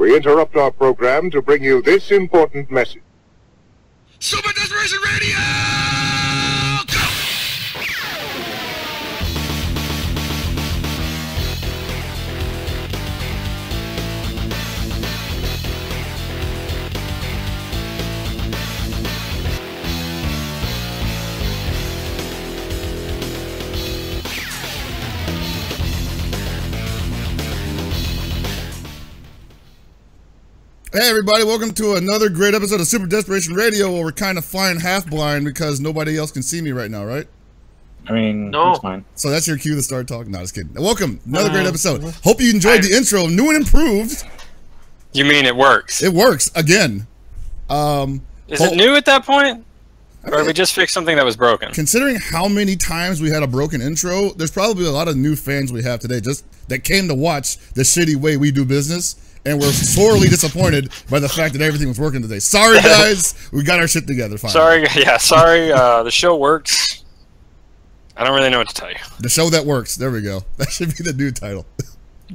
We interrupt our program to bring you this important message. Super Desperation Radio! Go! Hey everybody, welcome to another great episode of Super Desperation Radio, where we're kind of flying half blind because nobody else can see me right now, right? I mean, no. It's fine. So that's your cue to start talking. No, just kidding. Welcome, another great episode. Hope you enjoyed the intro, new and improved. You mean it works? It works, again. Is it new at that point? Or we just fixed something that was broken? Considering how many times we had a broken intro, there's probably a lot of new fans we have today just that came to watch the shitty way we do business. And we're sorely disappointed by the fact that everything was working today. Sorry, guys. We got our shit together finally. Sorry. The show works. I don't really know what to tell you. The show that works. There we go. That should be the new title.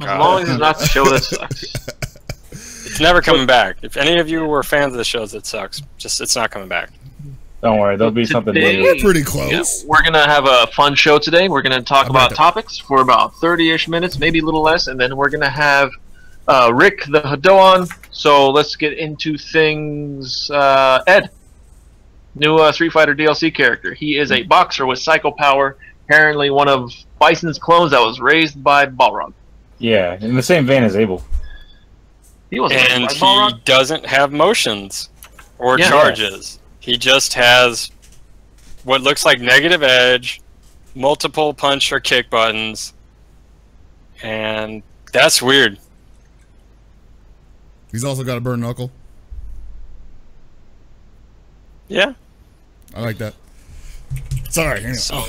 As long as it's not the show that sucks. It's never coming back. If any of you were fans of the shows that sucks, it's not coming back. Don't worry, there'll be something later. We're pretty close. Yeah, we're going to have a fun show today. We're going to talk about topics for about 30-ish minutes, maybe a little less, and then we're going to have Rick the Hadou on. So let's get into things. Ed, new Street Fighter DLC character. He is a boxer with psycho power, apparently one of Bison's clones that was raised by Balrog. Yeah, in the same vein as Abel. He wasn't and raised by Balrog. He doesn't have motions or charges. He just has what looks like negative edge, multiple punch or kick buttons, and that's weird. He's also got a burn knuckle. Yeah. I like that. Sorry. Anyway. So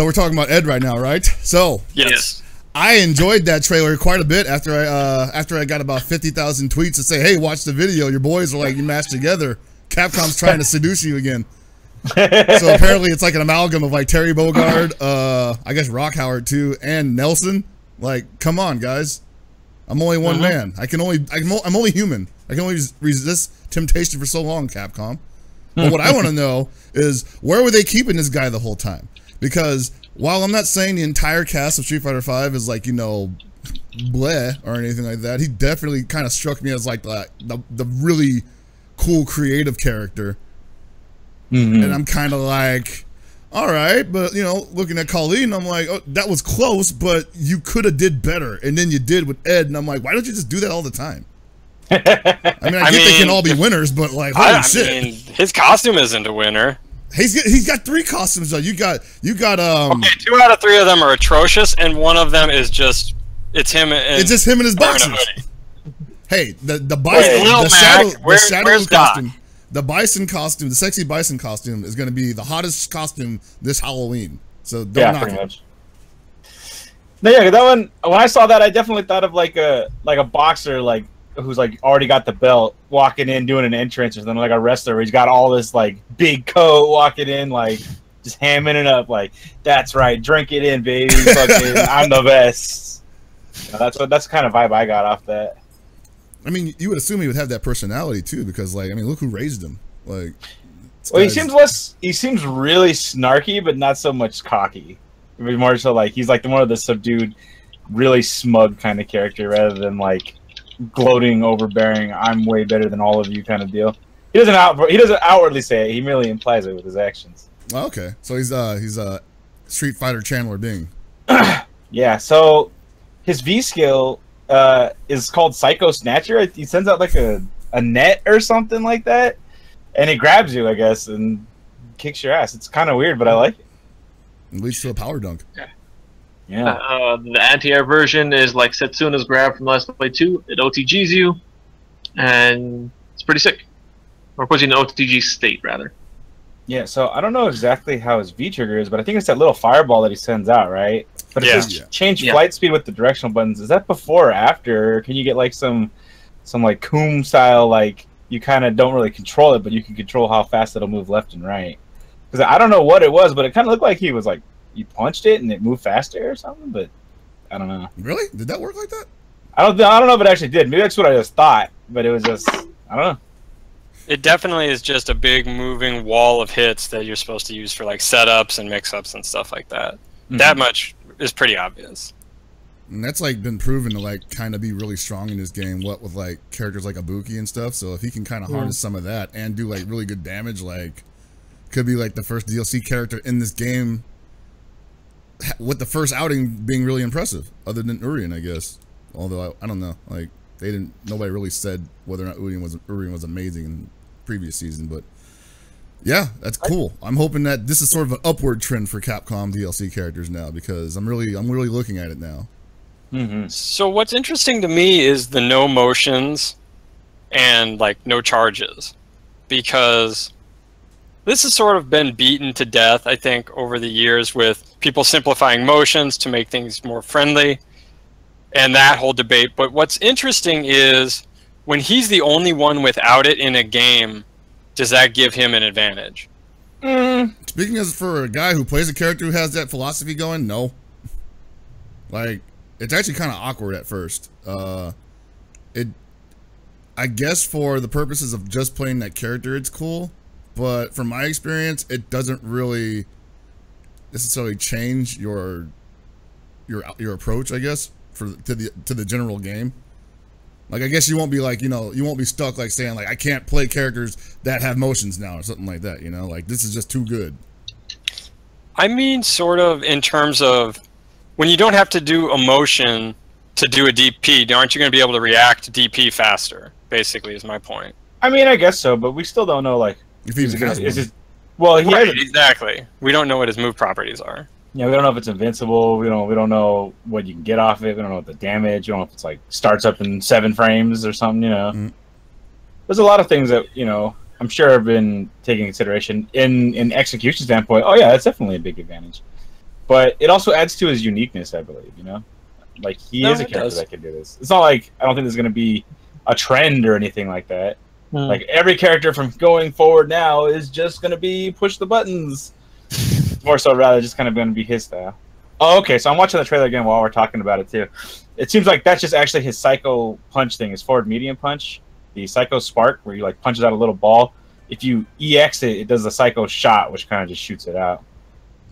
we're talking about Ed right now, right? So yes. I enjoyed that trailer quite a bit after I got about 50,000 tweets to say, hey, watch the video. Your boys are like, you matched together. Capcom's trying to seduce you again. So apparently it's like an amalgam of like Terry Bogard, I guess Rock Howard too, and Nelson. Like, come on, guys. I'm only one man. I'm only human. I can only resist temptation for so long, Capcom. But what I want to know is, where were they keeping this guy the whole time? Because while I'm not saying the entire cast of Street Fighter V is like, you know, bleh or anything like that, he definitely kind of struck me as like the really cool creative character. And I'm kind of like, all right, but you know, looking at Colleen, I'm like, oh, that was close, but you could have did better. And then you did with Ed, and I'm like, why don't you just do that all the time? I mean, I get they can all be winners, but like, holy shit! I mean, his costume isn't a winner. He's got 3 costumes though. You got okay, 2 out of 3 of them are atrocious, and one of them is just it's him and it's just him and his boxers. Hey, the shadow costume, the bison costume, the sexy bison costume is going to be the hottest costume this Halloween. So don't knock it. Much. No, yeah, that one. When I saw that, I definitely thought of like a boxer like who's like already got the belt, walking in doing an entrance, or then like a wrestler where he's got all this like big coat, walking in like just hamming it up, like that's right, drink it in, baby, fucking, I'm the best. That's the kind of vibe I got off that. I mean, you would assume he would have that personality too, because like, I mean, look who raised him. Like, well, he seems really snarky, but not so much cocky. More so like he's like more of the subdued, really smug kind of character, rather than like gloating, overbearing, I'm way better than all of you kind of deal. He doesn't outwardly say it. He merely implies it with his actions. Oh, okay, so he's a Street Fighter channeler being. Yeah. So his V skill is called Psycho Snatcher. He sends out like a net or something like that, and it grabs you, I guess, and kicks your ass. It's kind of weird, but I like it. It leads to a power dunk. Yeah. The anti-air version is like Setsuna's grab from Last Play 2. It OTGs you, and it's pretty sick. Or puts you in an OTG state, rather. Yeah, so I don't know exactly how his V-trigger is, but I think it's that little fireball that he sends out, right? But it says change flight speed with the directional buttons. Is that before or after? Or can you get like some like Coom style, like you kind of don't really control it, but you can control how fast it'll move left and right? Because I don't know what it was, but it kind of looked like he was like, you punched it and it moved faster or something, but I don't know. Really? Did that work like that? I don't know if it actually did. Maybe that's what I just thought, but it was just I don't know. It definitely is just a big moving wall of hits that you're supposed to use for like setups and mix-ups and stuff like that. Mm-hmm. That much is pretty obvious. And that's like been proven to like kind of be really strong in this game. What with like characters like Ibuki and stuff. So if he can kind of harness some of that and do like really good damage, like could be like the first DLC character in this game. With the first outing being really impressive, other than Urien, I guess. Although I don't know, like nobody really said whether or not Urien was amazing in the previous season, but yeah, that's cool. I'm hoping that this is sort of an upward trend for Capcom DLC characters now because I'm really looking at it now. Mm-hmm. So what's interesting to me is the no motions and like no charges, because this has sort of been beaten to death, I think, over the years with people simplifying motions to make things more friendly and that whole debate. But what's interesting is when he's the only one without it in a game, does that give him an advantage? Speaking as for a guy who plays a character who has that philosophy going, no. Like, it's actually kind of awkward at first. I guess for the purposes of just playing that character, it's cool. But from my experience, it doesn't really necessarily change your approach, I guess, to the general game. Like, I guess you won't be like, you won't be stuck like saying like I can't play characters that have motions now or something like that, like this is just too good. I mean, sort of in terms of when you don't have to do a motion to do a DP, aren't you going to be able to react to DP faster? Basically, is my point. I mean, I guess so, but we still don't know like if he's exactly. We don't know what his move properties are. Yeah, we don't know if it's invincible. We don't know what you can get off it. We don't know what the damage. We don't know if it's like starts up in 7 frames or something. There's a lot of things that I'm sure have been taken into consideration in execution standpoint. Oh yeah, that's definitely a big advantage. But it also adds to his uniqueness, I believe. Like he is a character that can do this. It's not like I don't think there's going to be a trend or anything like that. Like every character from going forward now is just going to be push the buttons. More so, rather, just kind of going to be his style. Oh, okay. So I'm watching the trailer again while we're talking about it too. It seems like that's just actually his Psycho Punch thing, his forward medium punch, the Psycho Spark, where he like punches out a little ball. If you EX it, it does the Psycho Shot, which kind of just shoots it out.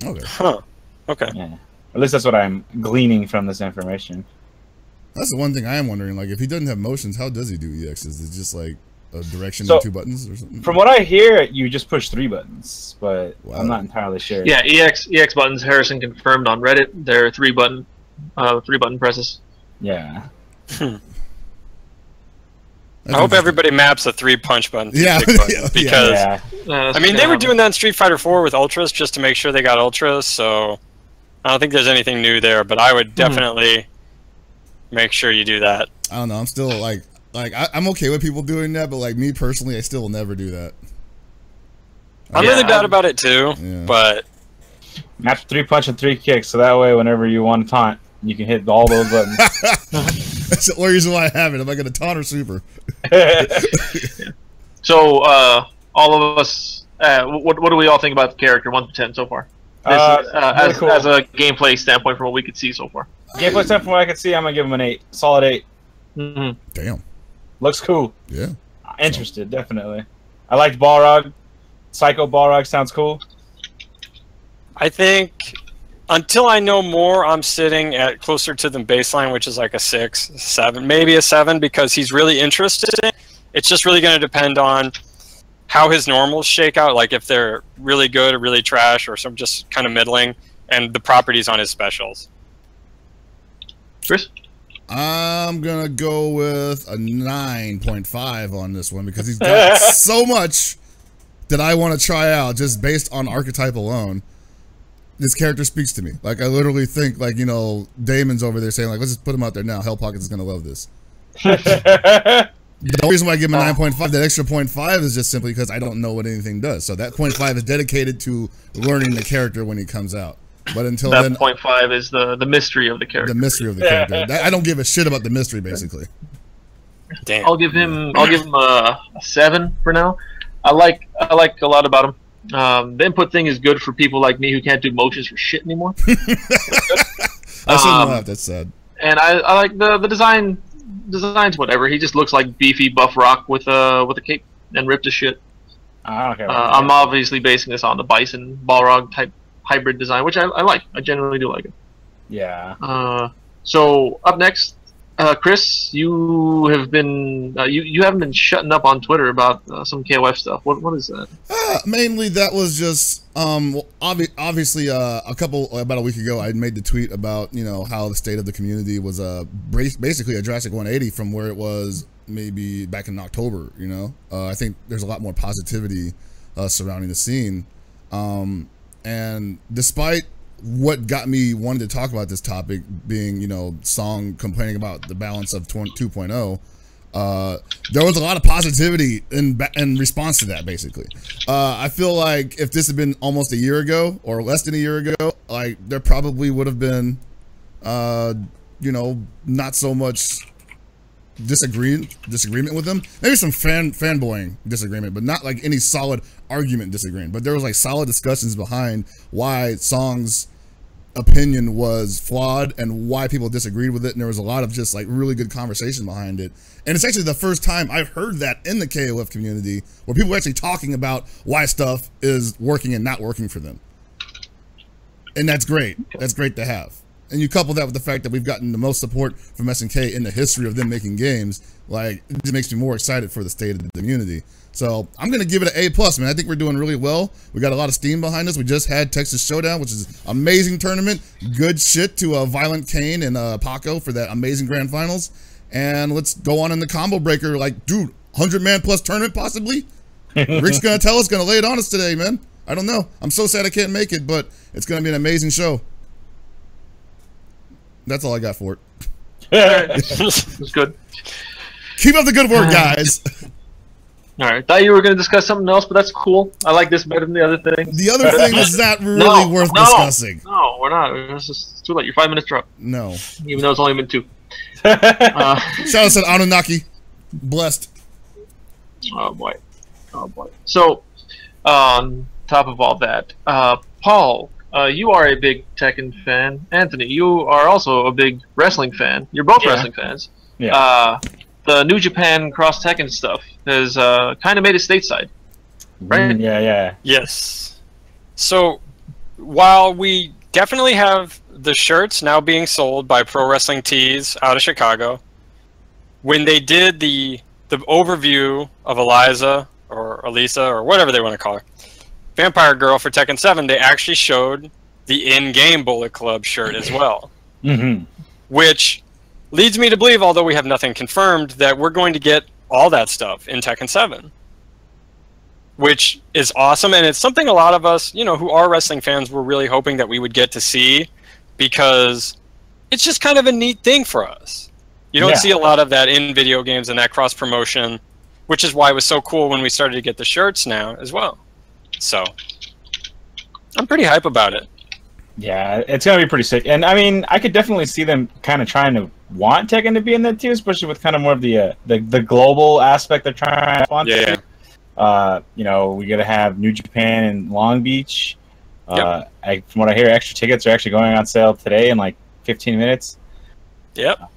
Okay. Huh. Okay. Yeah. At least that's what I'm gleaning from this information. That's the one thing I am wondering. Like, if he doesn't have motions, how does he do EXs? Is it just like a direction and 2 buttons or something? From what I hear, you just push 3 buttons, but I'm not entirely sure. Yeah, EX buttons. Harrison confirmed on Reddit. They're 3 button presses. Yeah. I hope everybody maps a 3 punch button. Yeah, because I mean they were doing that in Street Fighter 4 with Ultras just to make sure they got Ultras. So I don't think there's anything new there, but I would definitely make sure you do that. I don't know. I'm still like I'm okay with people doing that, but like me personally, I still will never do that. I'm really bad about it too, but map 3 punch and 3 kicks, so that way whenever you want to taunt, you can hit all those buttons. That's the only reason why I have it. Am I going to taunt or super? So all of us, what do we all think about the character 1 to 10 so far? Really cool. As a gameplay standpoint, from what we could see so far. Gameplay standpoint, from what I could see, I'm gonna give him an 8, solid 8. Damn. Looks cool. Yeah. Interested, definitely. I liked Balrog. Psycho Balrog sounds cool. I think until I know more, I'm sitting at closer to the baseline, which is like a 6, 7, maybe a 7, because he's really interesting. It's just really going to depend on how his normals shake out, like if they're really good or really trash or some just kind of middling, and the properties on his specials. Chris? I'm gonna go with a 9.5 on this one because he's got so much that I want to try out just based on archetype alone. This character speaks to me. Like, I literally think, like, Damon's over there saying, like, let's just put him out there now. Hell Pockets is gonna love this. The only reason why I give him a 9.5, that extra 0.5 is just simply because I don't know what anything does. So that 0.5 is dedicated to learning the character when he comes out. But until that then, 0.5 is the mystery of the character. The mystery of the character. I don't give a shit about the mystery, basically. Damn. I'll give him a 7 for now. I like a lot about him. The input thing is good for people like me who can't do motions for shit anymore. I shouldn't laugh. That's sad. And I like the design. design's whatever. He just looks like beefy buff rock with a cape and ripped as shit. Okay. I'm obviously basing this on the Bison Balrog type hybrid design, which I like. I genuinely do like it. Yeah. So up next, Chris, you have been you haven't been shutting up on Twitter about some KOF stuff. What is that? Mainly that was just obviously about a week ago I made the tweet about how the state of the community was basically a drastic 180 from where it was maybe back in October. I think there's a lot more positivity surrounding the scene, and despite what got me wanting to talk about this topic being, Song complaining about the balance of 2.0, there was a lot of positivity in response to that, basically. I feel like if this had been almost a year ago or less than a year ago, like there probably would have been, not so much disagreement with them. Maybe some fanboying disagreement, but not like any solid argument disagreement. But there was like solid discussions behind why Song's opinion was flawed and why people disagreed with it, and there was a lot of just like really good conversation behind it. And it's actually the first time I've heard that in the KOF community where people are actually talking about why stuff is working and not working for them. And that's great. That's great to have. And you couple that with the fact that we've gotten the most support from SNK in the history of them making games, like it just makes me more excited for the state of the community. So I'm gonna give it an A+, man. I think we're doing really well. We got a lot of steam behind us. We just had Texas Showdown, which is an amazing tournament. Good shit to Violent Kane and Paco for that amazing grand finals. And let's go on in the combo breaker. Like, dude, 100-man plus tournament possibly? Rick's gonna tell us, gonna lay it on us today, man. I don't know. I'm so sad I can't make it, but it's gonna be an amazing show. That's all I got for it. It's good. Keep up the good work, guys. All right, thought you were going to discuss something else, but that's cool. I like this better than the other thing. The other thing is not really worth discussing. No, we're not. It's too late. You're 5 minutes drunk. No. Even though it's only been 2. Shout out to Anunnaki. Blessed. Oh boy. So, on top of all that, Paul, you are a big Tekken fan. Anthony, you are also a big wrestling fan. You're both wrestling fans. Yeah. The New Japan Cross Tekken stuff has kind of made it stateside, right? Yeah. Yes. So, while we definitely have the shirts now being sold by Pro Wrestling Tees out of Chicago, when they did the overview of Eliza or Elisa or whatever they want to call her, Vampire Girl for Tekken 7, they actually showed the in-game Bullet Club shirt as well. Which leads me to believe, although we have nothing confirmed, that we're going to get all that stuff in Tekken 7. Which is awesome, and it's something a lot of us, who are wrestling fans, were really hoping that we would get to see, because it's just kind of a neat thing for us. You don't see a lot of that in video games and that cross-promotion, which is why it was so cool when we started to get the shirts now as well. So, I'm pretty hype about it. Yeah, it's gonna be pretty sick, and I mean, I could definitely see them kind of trying to want Tekken to be in that too, especially with kind of more of the global aspect they're trying to want. Yeah. We gotta have New Japan and Long Beach. From what I hear, extra tickets are actually going on sale today in like 15 minutes. Yep.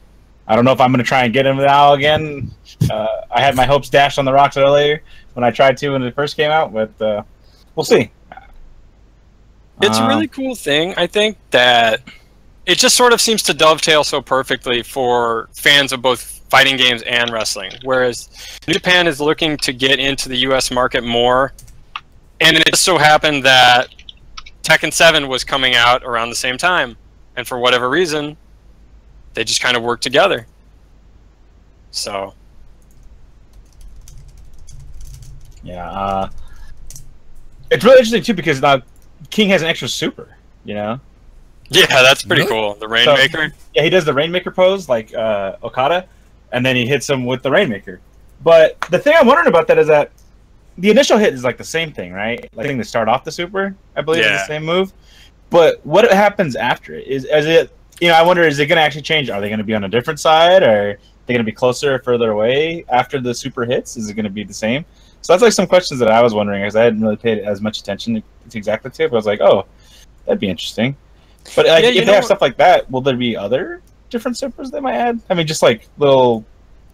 I don't know if I'm gonna try and get them now again. I had my hopes dashed on the rocks earlier when I tried to when it first came out, but we'll see. It's a really cool thing. I think that it just sort of seems to dovetail so perfectly for fans of both fighting games and wrestling. Whereas New Japan is looking to get into the U.S. market more, and it just so happened that Tekken 7 was coming out around the same time, and for whatever reason, they just kind of worked together. So, yeah, it's really interesting too because now King has an extra super, Yeah, that's pretty cool. The Rainmaker. Yeah, he does the Rainmaker pose like Okada, and then he hits him with the Rainmaker. But the thing I'm wondering about that is that the initial hit is like the same thing, right? Like to start off the super, I believe, is the same move. But what happens after it? Is it? I wonder, is it going to actually change? Are they going to be on a different side, or are they going to be closer or further away after the super hits? Is it going to be the same? So that's like some questions that I was wondering, because I hadn't really paid as much attention to exactly to it. But I was like, oh, that'd be interesting. But if they have stuff like that, will there be other different supers they might add? I mean, just like little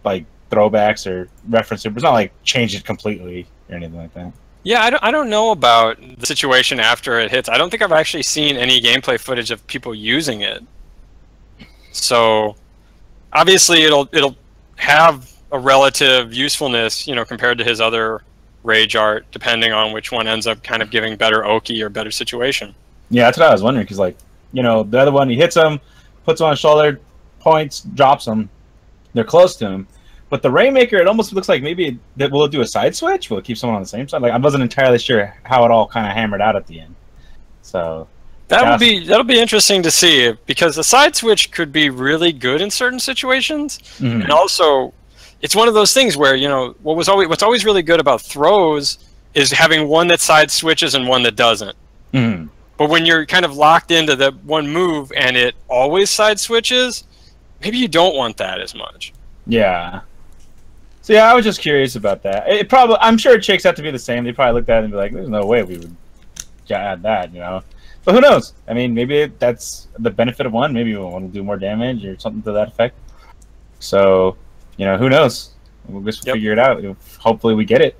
like throwbacks or reference it, but it's not like change it completely or anything like that. Yeah, I don't know about the situation after it hits. I don't think I've actually seen any gameplay footage of people using it. So obviously it'll have a relative usefulness, you know, compared to his other Rage art, depending on which one ends up kind of giving better Oki or better situation. Yeah, that's what I was wondering, because, like, you know, the other one, he hits him, puts him on his shoulder, points, drops him. They're close to him. But the Rainmaker, it almost looks like maybe will it do a side switch? Will it keep someone on the same side? Like, I wasn't entirely sure how it all kind of hammered out at the end. So that'll be interesting to see, because the side switch could be really good in certain situations, and also it's one of those things where, you know, what's always really good about throws is having one that side switches and one that doesn't. But when you're kind of locked into the one move and it always side switches, maybe you don't want that as much. Yeah. So yeah, I was just curious about that. I'm sure it shakes out to be the same. They probably looked at it and be like, "There's no way we would add that," you know. But who knows? I mean, maybe that's the benefit of one. Maybe we'll want to do more damage or something to that effect. So, you know, who knows? We'll just figure it out. Hopefully, we get it.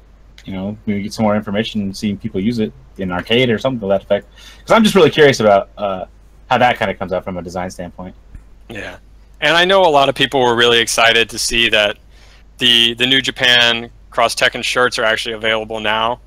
You know, we get some more information and seeing people use it in arcade or something to that effect. Because I'm just really curious about how that kind of comes out from a design standpoint. Yeah, and I know a lot of people were really excited to see that the New Japan Cross Tekken shirts are actually available now.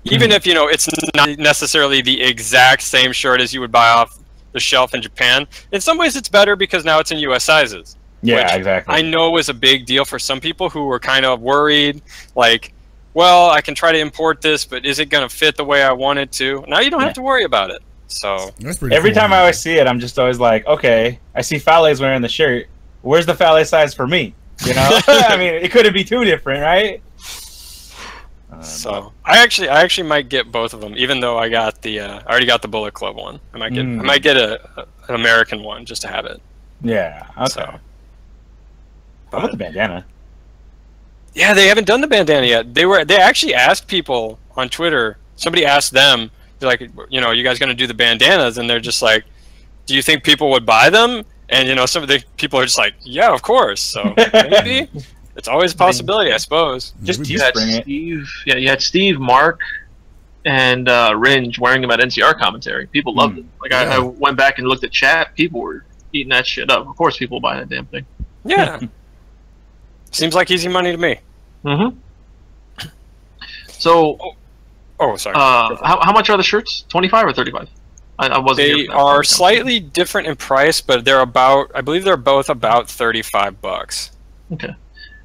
Even if, you know, it's not necessarily the exact same shirt as you would buy off the shelf in Japan, in some ways it's better because now it's in US sizes. Yeah, which exactly. I know was a big deal for some people who were kind of worried, like, well, I can try to import this, but is it going to fit the way I want it to? Now you don't have to worry about it. So every time I always see it, I'm just always like, okay, I see Fale's wearing the shirt. Where's the Fale size for me? You know, I mean, it couldn't be too different, right? So I actually might get both of them, even though I got the I already got the Bullet Club one. I might get an American one just to have it. Yeah. Okay. So, how about the bandana? Yeah, they haven't done the bandana yet. They actually asked people on Twitter. Somebody asked them, they're like, you know, are you guys going to do the bandanas? And they're just like, do you think people would buy them? And, you know, some of the people are just like, yeah, of course. So maybe it's always a possibility, I suppose. Just you had Steve, you had Steve, Mark, and Ringe wearing them at NCR commentary. People loved it. Like I went back and looked at chat. People were eating that shit up. Of course, people buy that damn thing. Yeah. Seems like easy money to me. So, sorry. How much are the shirts? 25 or 35? I wasn't. They are slightly different in price, but they're about. I believe they're both about $35. Okay,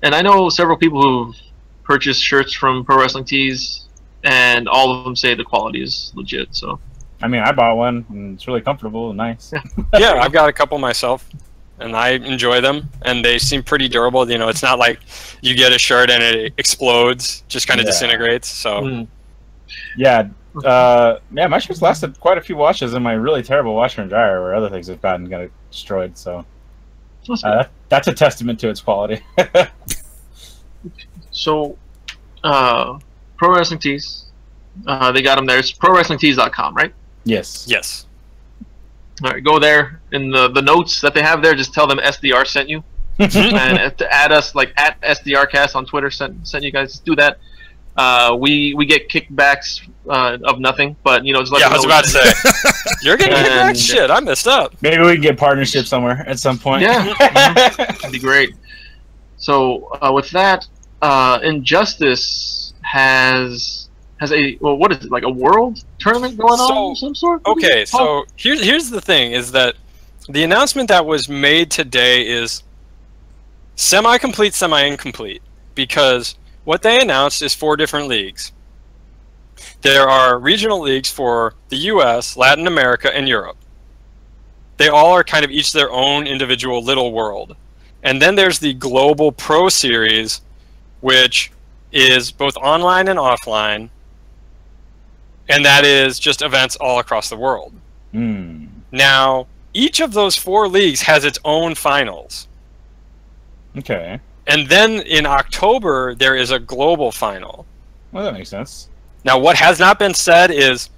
and I know several people who've purchased shirts from Pro Wrestling Tees, and all of them say the quality is legit. So, I mean, I bought one, and it's really comfortable and nice. Yeah, I've got a couple myself, and I enjoy them, and they seem pretty durable. You know, it's not like you get a shirt and it explodes, just kind of disintegrates. So, yeah, my shirts lasted quite a few washes in my really terrible washer and dryer, where other things have got destroyed. So, that's a testament to its quality. So, Pro Wrestling Tees, they got them there. It's ProWrestlingTees.com, right? Yes. Yes. All right, go there in the notes that they have there. Just tell them SDR sent you, and to add us like at SDRcast on Twitter. Sent you guys do that. We get kickbacks of nothing, but you know, just let I was about to say you're getting kickbacks. Shit, I messed up. Maybe we can get partnership somewhere at some point. Yeah, that'd be great. So with that, Injustice has a what is it, like a world tournament going on of some sort? Okay, so here's the thing: is that the announcement that was made today is semi-complete, semi-incomplete, because what they announced is 4 different leagues. There are regional leagues for the US, Latin America, and Europe. They all are kind of each their own individual little world. And then there's the Global Pro Series, which is both online and offline, and that is just events all across the world. Now, each of those 4 leagues has its own finals. Okay. And then in October, there is a global final. Well, that makes sense. Now, what has not been said is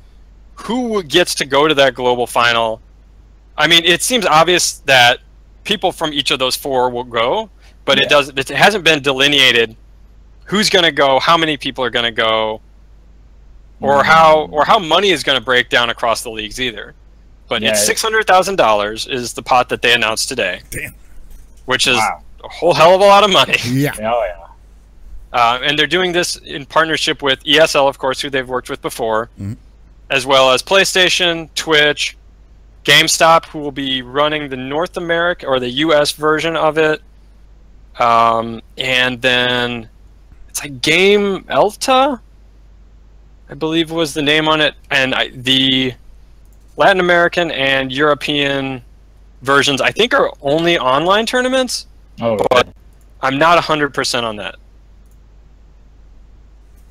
who gets to go to that global final. I mean, it seems obvious that people from each of those 4 will go, but it hasn't been delineated who's going to go, how many people are going to go, or how money is going to break down across the leagues either. But it's $600,000 is the pot that they announced today. Damn. Which is a whole hell of a lot of money. Yeah. Oh yeah. And they're doing this in partnership with ESL, of course, who they've worked with before, as well as PlayStation, Twitch, GameStop, who will be running the North America or the US version of it, and then it's like Game Elta, I believe was the name on it, and the Latin American and European versions I think are only online tournaments, but I'm not 100% on that.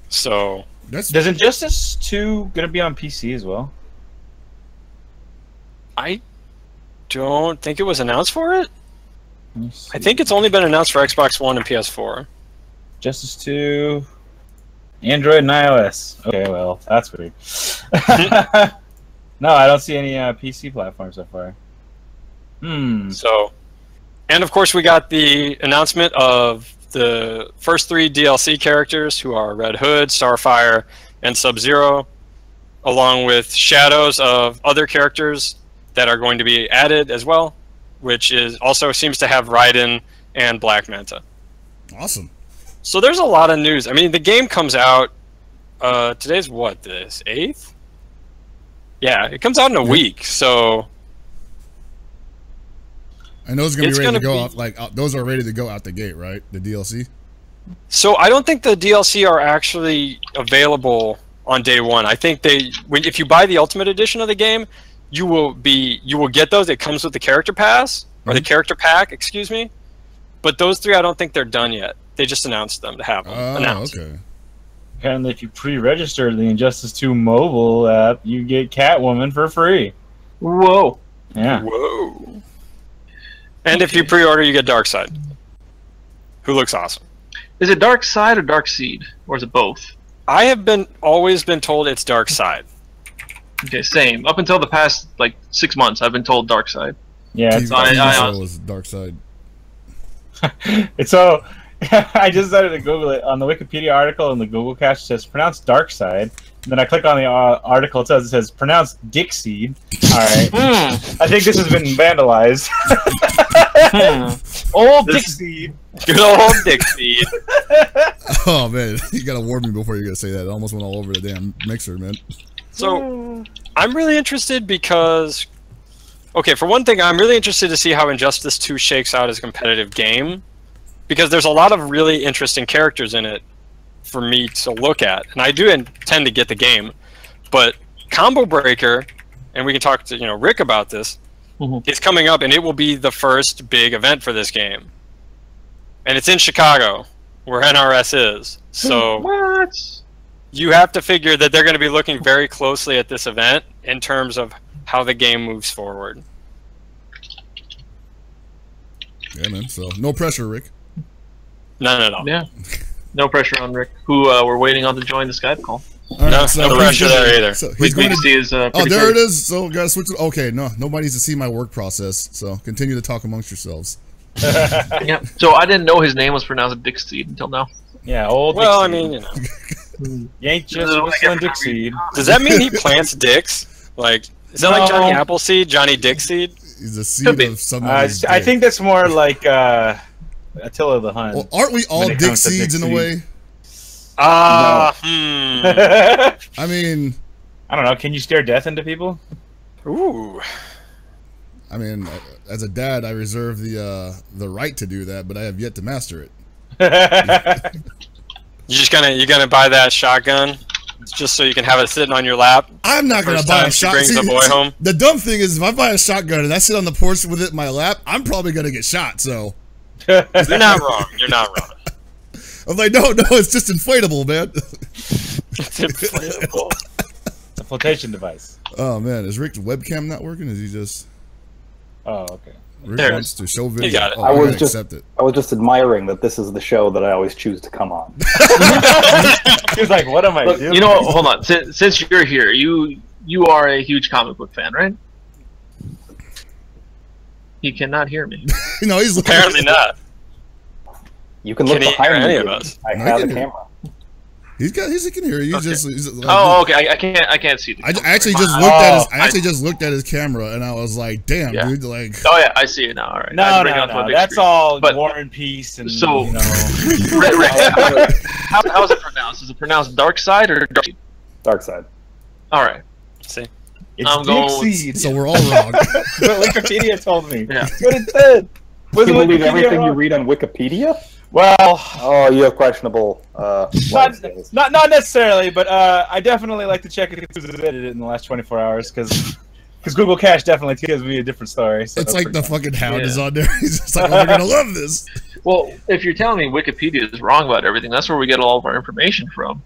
So does Injustice 2 gonna be on PC as well? I don't think it was announced for it. I think it's only been announced for Xbox One and PS4. Justice 2, Android and iOS. Okay, well, that's weird. No, I don't see any PC platforms so far. So, and of course we got the announcement of the first 3 DLC characters, who are Red Hood, Starfire, and Sub-Zero, along with shadows of other characters that are going to be added as well, which is also seems to have Raiden and Black Manta. Awesome. So there's a lot of news. I mean, the game comes out, today's what, the 8th? Yeah, it comes out in a week, so... I know it's going to be ready to go out, like, those are ready to go out the gate, right? The DLC? So I don't think the DLC are actually available on day one. I think if you buy the Ultimate Edition of the game, you will get those. It comes with the character pass, or the character pack, excuse me. But those 3, I don't think they're done yet. They just announced them to have them announced. Okay. And if you pre-register the Injustice 2 mobile app, you get Catwoman for free. Whoa. Yeah. Whoa. And if you pre-order, you get Darkseid, who looks awesome. Is it Darkseid or Darkseid, or is it both? I have always been told it's Darkseid. Okay, same. Up until the past 6 months, I've been told Darkseid. Yeah, It was Darkseid. It's so. I just decided to Google it. On the Wikipedia article in the Google cache, it says pronounced Darkseid. And then I click on the article, it says pronounced Dickseed. Alright. I think this has been vandalized. Old Dickseed. Good old Dickseed. Oh, man. You got to warn me before you're going to say that. It almost went all over the damn mixer, man. So, I'm really interested because... Okay, for one thing, I'm really interested to see how Injustice 2 shakes out as a competitive game. Because there's a lot of really interesting characters in it for me to look at. And I do intend to get the game. But Combo Breaker, and we can talk to Rick about this, is coming up, and it will be the first big event for this game. And it's in Chicago, where NRS is. So What? you have to figure that they're going to be looking very closely at this event in terms of how the game moves forward. Yeah, man. So, no pressure, Rick. No. Yeah. No pressure on Rick, who we're waiting on to join the Skype call. All right, No pressure there either. So We he's going can to see his. Oh, there it is. So, gotta switch it. Okay, no, nobody needs to see my work process. So, continue to talk amongst yourselves. Yeah. So I didn't know his name was pronounced Dickseed until now. Yeah, old Well, Dickseed. You ain't just whistling Dickseed. Does that mean he plants dicks? Like, is that like Johnny Appleseed, Johnny Dickseed? He's a seed of somebody's I dick. think that's more like Attila the Hun. Well, aren't we all when it dick comes to seeds in a way? I I mean, I don't know. Can you stare death into people? Ooh. I mean, as a dad, I reserve the right to do that, but I have yet to master it. You gonna buy that shotgun just so you can have it sitting on your lap? I'm not gonna First buy time a she shotgun. brings the boy home. The dumb thing is, if I buy a shotgun and I sit on the porch with it in my lap, I'm probably gonna get shot. So You're not wrong. You're not wrong. I'm like, no, it's just inflatable, man. It's inflatable. It's a flotation device. Oh man, is Rick's webcam not working? Is he just? Oh, okay. Rick There. wants to show video. You got it. Oh, I was just accept it. I was just admiring that this is the show that I always choose to come on. He was like, "What am I Look, doing?" you know what? Hold on. Since you're here, you are a huge comic book fan, right? He cannot hear me. No, he's Apparently not. You can look Can he behind hear me. any of us? I No, have he a can hear. camera. He can hear you. Okay. He's like, Oh, okay. I can't see. The I camera. actually just looked at his. I actually just looked at his camera, and I was like, "Damn, Yeah. dude!" Like, Oh yeah, I see it now. All right. No, Bring it onto my no. big That's screen. all But- War and Peace and So- you know. How is it pronounced? Is it pronounced dark side or dark? Dark side. All right. See, It's I'm going Dick with- Seed. so we're all wrong. What Wikipedia told me. Yeah. That's what it said. Was You it believe Wikipedia everything you wrong? read on Wikipedia? Well, Oh, you have questionable life skills. not necessarily, but I definitely like to check it because I edited it in the last 24 hours because Google Cache definitely gives me a different story. So It's that's like pretty the fun. fucking hound Yeah. is on there. He's just like, "Oh, we're gonna love this." Well, if you're telling me Wikipedia is wrong about everything, that's where we get all of our information from.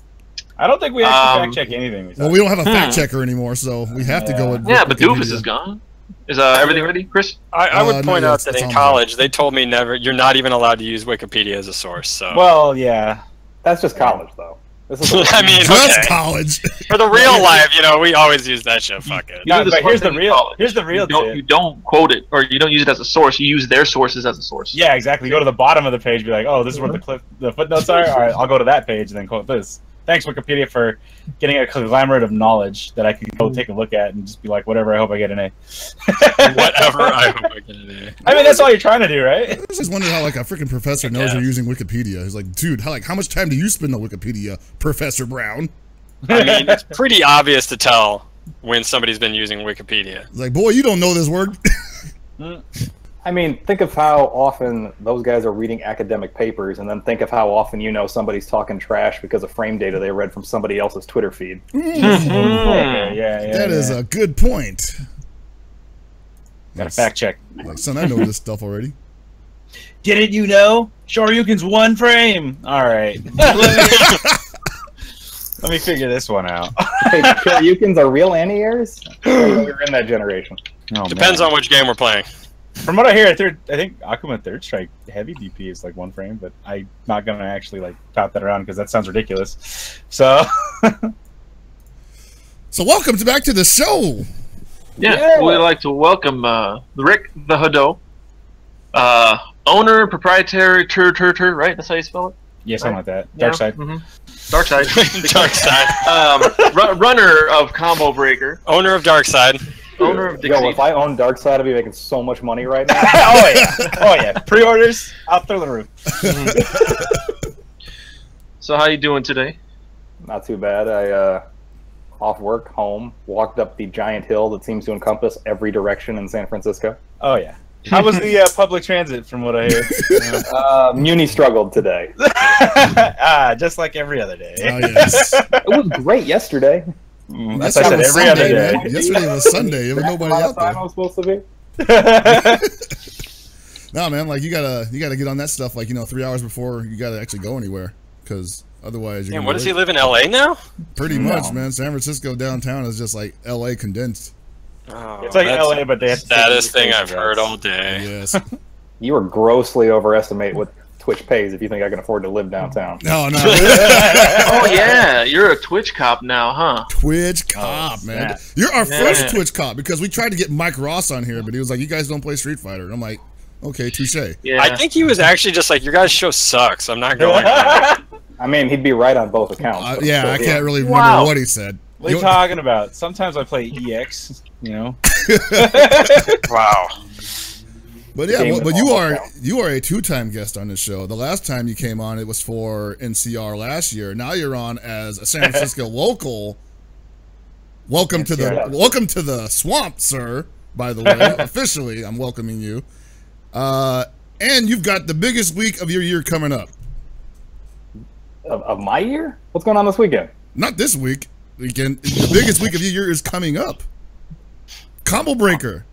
I don't think we actually Um, fact check anything. Well, we don't have a fact checker anymore, so we have to go with. Yeah, but Wikipedia. Doofus is gone. Is everything ready, Chris? I would no, point yeah, out it's that in on college they told me never. You're not even allowed to use Wikipedia as a source. So Well, yeah. That's just college, though. This is I mean, Just okay. college. For the real life, we always use that shit. Fuck it. You No, do this but one here's the thing in real. college. Here's the real You tip. don't quote it, or you don't use it as a source. You use their sources as a source. Yeah, exactly. You go to the bottom of the page, be like, "Oh, this is where the footnotes are." All right, I'll go to that page and then quote this. Thanks, Wikipedia, for getting a conglomerate of knowledge that I can go take a look at and just be like, "Whatever." I hope I get an A. Whatever. I hope I get it. I mean, that's all you're trying to do, right? I was just wondering how like a freaking professor knows you're using Wikipedia. He's like, "Dude, how much time do you spend on Wikipedia, Professor Brown?" I mean, it's pretty obvious to tell when somebody's been using Wikipedia. He's like, "Boy, you don't know this word." I mean, think of how often those guys are reading academic papers, and then think of how often you know somebody's talking trash because of frame data they read from somebody else's Twitter feed. Yeah. That is a good point. Got to fact check. Like, son, I know this stuff already. Didn't you know? Shoryuken's one frame. All right. Let me figure this one out. Hey, Shoryukens are real anti-airs? We're in that generation. Oh, Depends on which game we're playing. From what I hear, I think Akuma Third Strike heavy DP is like one frame, but I'm not gonna actually like tout that around because that sounds ridiculous. So, So welcome back to the show. Yeah, we'd like to welcome Rick the Hadou, owner, proprietary, right? That's how you spell it? yeah, something like that. Dark side. Mm-hmm. Dark side. Dark Side. Runner of Combo Breaker. Owner of Dark Side. Owner of Yo, Dixie. if I owned Darkside, I'd be making so much money right now. Oh yeah. Pre-orders out through the roof. So how you doing today? Not too bad. I off work, home, walked up the giant hill that seems to encompass every direction in San Francisco. Oh yeah. How was the public transit, from what I hear? Muni struggled today. Just like every other day. Oh yes. It was great yesterday. That's what I said was every other Sunday, day. man. Yesterday was Sunday. There was nobody out Time I there. was supposed to be. No, man. Like you gotta get on that stuff. Like 3 hours before you gotta actually go anywhere, because otherwise you're. Damn, gonna what be does he late. live in LA now? Pretty much, man. San Francisco downtown is just like LA condensed. Oh, It's like that's LA, but they have to saddest say thing the I've heard all day. Yes. You are grossly overestimate what Twitch pays if you think I can afford to live downtown. No. Oh yeah, you're a Twitch cop now, huh? Twitch cop, man. snap. You're our first Yeah. Twitch cop because we tried to get Mike Ross on here, but he was like, "You guys don't play Street Fighter." And I'm like, "Okay, touche." Yeah. I think he was actually just like, your guys' show sucks. I'm not going. I mean, he'd be right on both accounts. but Yeah, still, I can't really remember Wow. what he said. What are you talking about? Sometimes I play EX, Wow. But yeah, Game but with you all are accounts. you are a 2-time guest on this show. The last time you came on, it was for NCR last year. Now you're on as a San Francisco local. Welcome to the swamp, sir. By the way, officially, I'm welcoming you. And you've got the biggest week of your year coming up. Of my year? What's going on this weekend? Not this weekend. The biggest week of your year is coming up. Combo Breaker.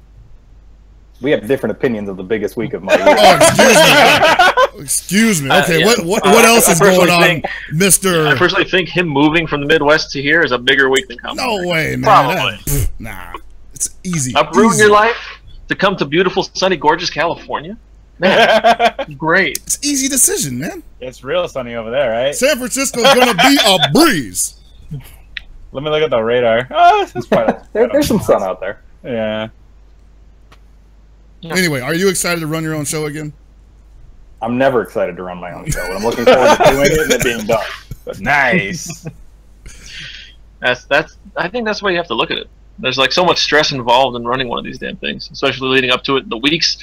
We have different opinions of the biggest week of my year. Oh, excuse me. Okay, Yeah. what else is going personally on, think- Mister? I personally think him moving from the Midwest to here is a bigger week than Combo No Breaker. way, man. Probably. Nah, it's easy. Uproot Easy. your life to come to beautiful, sunny, gorgeous California? Man, great. It's an easy decision, man. It's real sunny over there, right? San Francisco's gonna be a breeze. Let me look at the radar. Oh, that's quite There's some sun out there. Yeah. Anyway, are you excited to run your own show again? I'm never excited to run my own show, but I'm looking forward to doing it and it being done. But nice. That's. I think that's the way you have to look at it. There's like so much stress involved in running one of these damn things, especially leading up to it. The weeks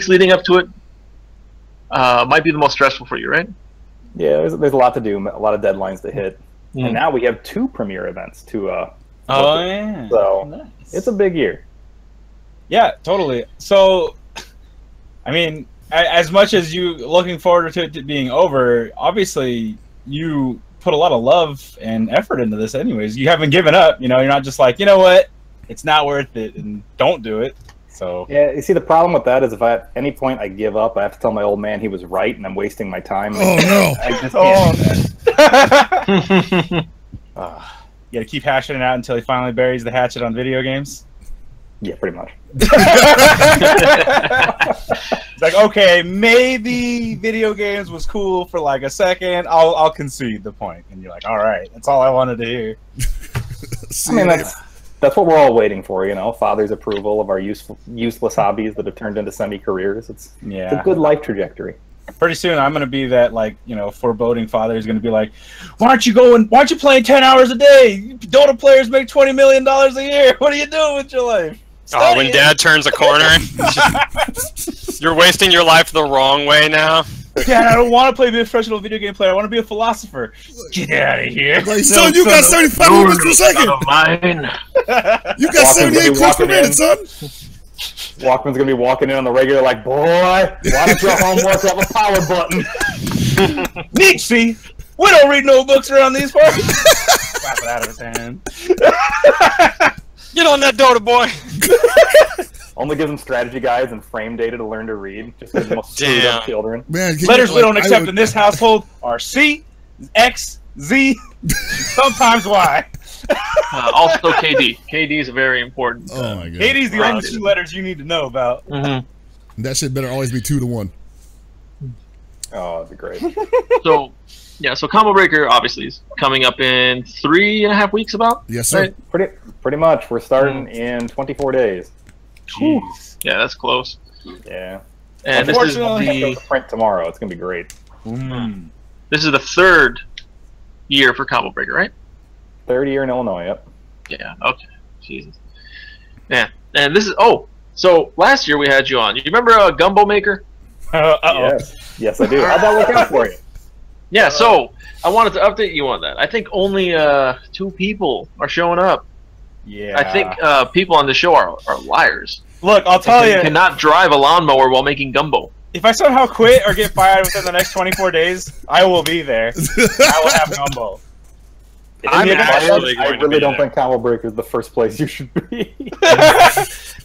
leading up to it might be the most stressful for you, right? Yeah, there's a lot to do, a lot of deadlines to hit, and now we have 2 premiere events to. Yeah. So nice. It's a big year. Yeah, totally. So, I mean, as much as you looking forward to it being over, obviously you put a lot of love and effort into this anyways. You haven't given up, you know, you're not just like, you know what, it's not worth it and don't do it. So yeah, you see the problem with that is if at any point I give up, I have to tell my old man he was right and I'm wasting my time. Oh no. I just can't. You gotta keep hashing it out until he finally buries the hatchet on video games. Yeah, pretty much. It's like, okay, maybe video games was cool for like a second. I'll concede the point, and you're like, all right, that's all I wanted to hear. I mean, that's what we're all waiting for, you know, Father's approval of our useless hobbies that have turned into semi-careers. It's a good life trajectory. Pretty soon, I'm gonna be that, like, you know, foreboding father who's gonna be like, why aren't you playing 10 hours a day? Dota players make $20 million a year. What are you doing with your life? Oh, when Dad turns a corner, you're wasting your life the wrong way now. Dad, I don't want to play a professional video game player. I want to be a philosopher. Get out of here. Like, son, you got 35 movements per second. You got 78 clicks per minute, son. Walkman's gonna be walking in on the regular, like, boy, why don't your homework have a power button? Nietzsche, we don't read no books around these parts. Slap it out of his hand. Get on that Dota, boy. Only gives them strategy guides and frame data to learn to read. Just for the most screwed up children. Man, letters we don't accept in this household are C, X, Z, sometimes Y. Also KD. KD is very important. Oh my god. KD is the only 2 letters you need to know about. That shit better always be 2 to 1. Oh, that'd be great. So, yeah, so Combo Breaker obviously is coming up in 3.5 weeks about? Yes, sir. Right? Pretty much. We're starting in 24 days. Jeez. Yeah, that's close. Yeah. And this is the print tomorrow. It's gonna be great. This is the 3rd year for Combo Breaker, right? 3rd year in Illinois. Yep. Yeah. Okay. Jesus. Yeah. And this is so last year we had you on. You remember Gumbo Maker? Yes, I do. How'd that work out for you? Yeah. So I wanted to update you on that. I think only 2 people are showing up. Yeah. I think people on the show are liars. Look, I'll tell you. You cannot drive a lawnmower while making gumbo. If I somehow quit or get fired within the next 24 days, I will be there. I will have gumbo. I really don't think Combo Breaker is the first place you should be.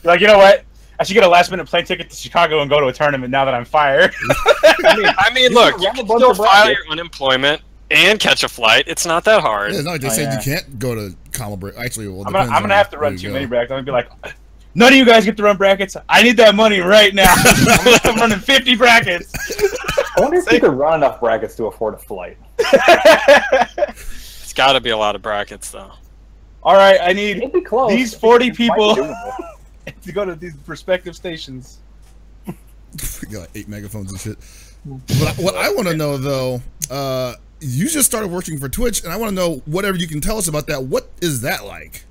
Like, you know what? I should get a last-minute plane ticket to Chicago and go to a tournament now that I'm fired. I mean, look, you can still file your unemployment and catch a flight. It's not that hard. Yeah, no, they said you can't go to Combo Breaker. Actually, well, I'm gonna have to run too many brackets. I'm gonna be like, none of you guys get to run brackets. I need that money right now. I'm running 50 brackets. I wonder if you could run enough brackets to afford a flight. It's got to be a lot of brackets, though. All right, I need close. These 40 people to go to these prospective stations. You got like 8 megaphones and shit. What I want to know, though, you just started working for Twitch, and I want to know whatever you can tell us about that. What is that like?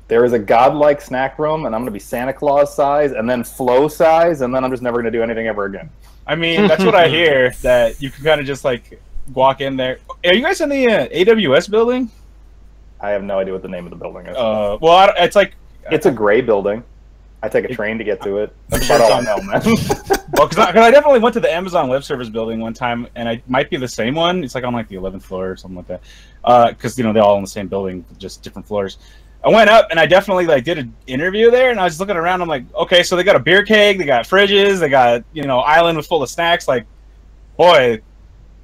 There is a godlike snack room, and I'm going to be Santa Claus size, and then Flo size, and then I'm just never going to do anything ever again. I mean, that's what I hear, that you can kind of just, like, walk in there. Are you guys in the AWS building? I have no idea what the name of the building is. Well, it's like... It's a gray building. I take a train to get to it. That's about all I know, man. Well, because I definitely went to the Amazon Web Service building one time, and it might be the same one. It's like on like the 11th floor or something like that. Because you know they're all in the same building, just different floors. I went up and I definitely like did an interview there, and I was looking around. I'm like, okay, so they got a beer keg, they got fridges, they got island with full of snacks. Like, boy,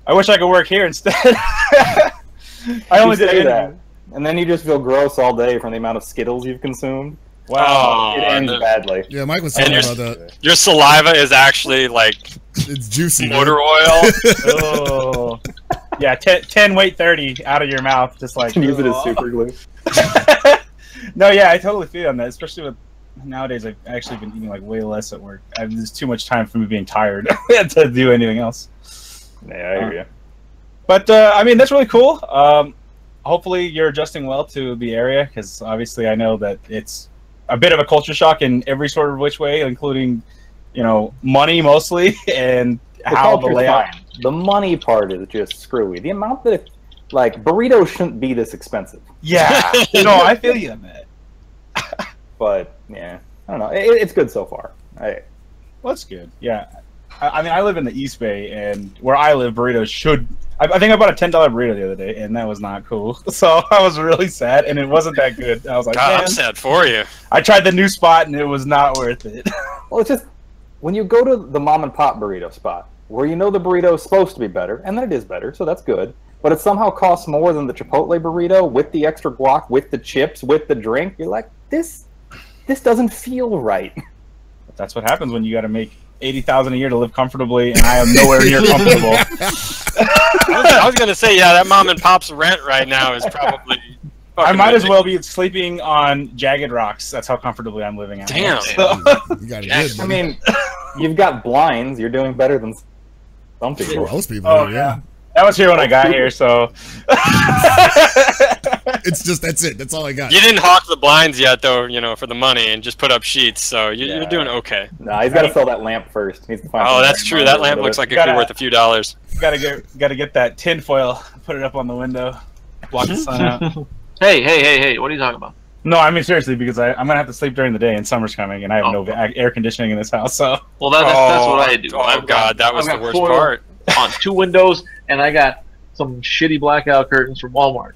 I wish I could work here instead. I only did that, and then you just feel gross all day from the amount of Skittles you've consumed. Wow, it ends badly. Yeah, Mike was talking about that. Your saliva is actually like it's juicy. Motor oil. Oh. Yeah, 10 weight 30 out of your mouth, just like use it as super glue. No, yeah, I totally feel on that, especially with nowadays I've actually been eating like way less at work. There's too much time for me being tired to do anything else. Yeah, I hear you. But I mean, that's really cool. Hopefully, you're adjusting well to the area, because obviously, I know that it's a bit of a culture shock in every sort of which way, including, you know, money mostly, and how the layout. Fine. The money part is just screwy. The amount that, like, burritos shouldn't be this expensive. Yeah, no, I feel you on that. But yeah, I don't know. It's good so far. Well, that's good. Yeah, I mean, I live in the East Bay, and where I live, burritos should. I think I bought a $10 burrito the other day, and that was not cool. So I was really sad, and it wasn't that good. I was like, God, man, I'm sad for you. I tried the new spot, and it was not worth it. Well, it's just when you go to the mom and pop burrito spot, where you know the burrito is supposed to be better, and then it is better, so that's good. But it somehow costs more than the Chipotle burrito with the extra guac, with the chips, with the drink. You're like, this doesn't feel right. That's what happens when you got to make $80,000 a year to live comfortably, and I am nowhere near comfortable. I was gonna say, yeah, that mom and pop's rent right now is probably. I might as well be sleeping on jagged rocks. That's how comfortably I'm living out. Damn. So, You got it good, I mean, you've got blinds. You're doing better than some people. Most people, oh yeah. yeah, that was here when I got here. So It's just that's it. That's all I got. You didn't hawk the blinds yet, though. You know, for the money, and just put up sheets. So you're doing okay. Nah, he's got to sell that lamp first. He needs to find Oh, some that's true. That lamp looks like it could be worth a few dollars. gotta get that tin foil. Put it up on the window. Block the sun out. Hey! What are you talking about? No, I mean seriously, because I'm gonna have to sleep during the day, and summer's coming, and I have no air conditioning in this house. So Well, that's what I do. Oh God, that was the worst foil part. On 2 windows, and I got some shitty blackout curtains from Walmart,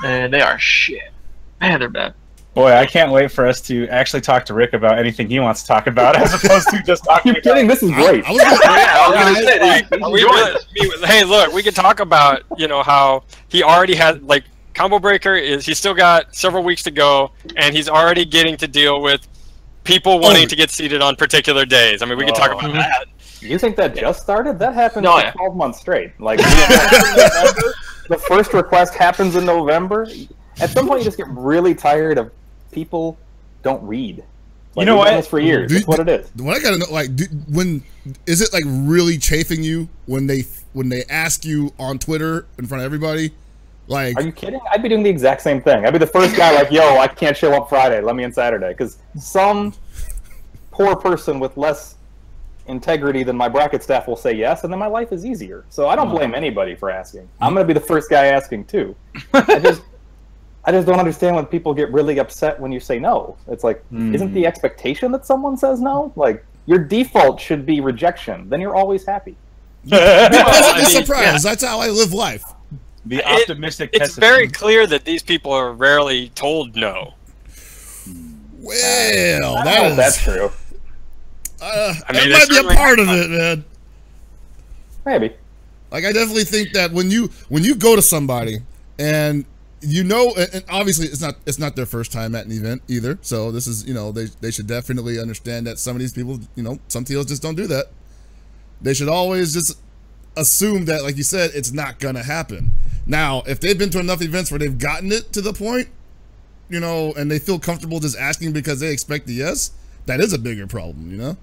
and they are shit. Man, they're bad. boy, I can't wait for us to actually talk to Rick about anything he wants to talk about, as opposed to just talking. You're kidding? This is great. I was gonna, Hey, look, we could talk about, you know, how he already had, like, Combo Breaker he's still got several weeks to go, and he's already getting to deal with people wanting to get seated on particular days. I mean, we could talk about that. You think that just started? That happened No, for yeah. 12 months straight. Like, the first request happens in November. At some point, you just get really tired of people don't read. Like, You know we've done what? this for years. That's what it is. What I gotta know, like, when is it like really chafing you when they ask you on Twitter in front of everybody? Like, Are you kidding? I'd be doing the exact same thing. I'd be the first guy like, yo, I can't show up Friday. Let me in Saturday. Because some poor person with less integrity than my bracket staff will say yes, and then my life is easier. So I don't blame anybody for asking. I'm going to be the first guy asking, too. I just don't understand when people get really upset when you say no. It's like, isn't the expectation that someone says no? Like, your default should be rejection. Then you're always happy. pleasantly surprised. That's how I live life. Be optimistic. It's very clear that these people are rarely told no. Well, I don't know if that's true. That mean, might be a certainly part of it, man. Maybe. Like, I definitely think that when you go to somebody and you know, and obviously it's not their first time at an event either. So this is, you know, they should definitely understand that some of these people, you know, some TOs just don't do that. They should always just assume that, like you said, it's not gonna happen. Now, if they've been to enough events where they've gotten it to the point, you know, and they feel comfortable just asking because they expect the yes, that is a bigger problem, you know?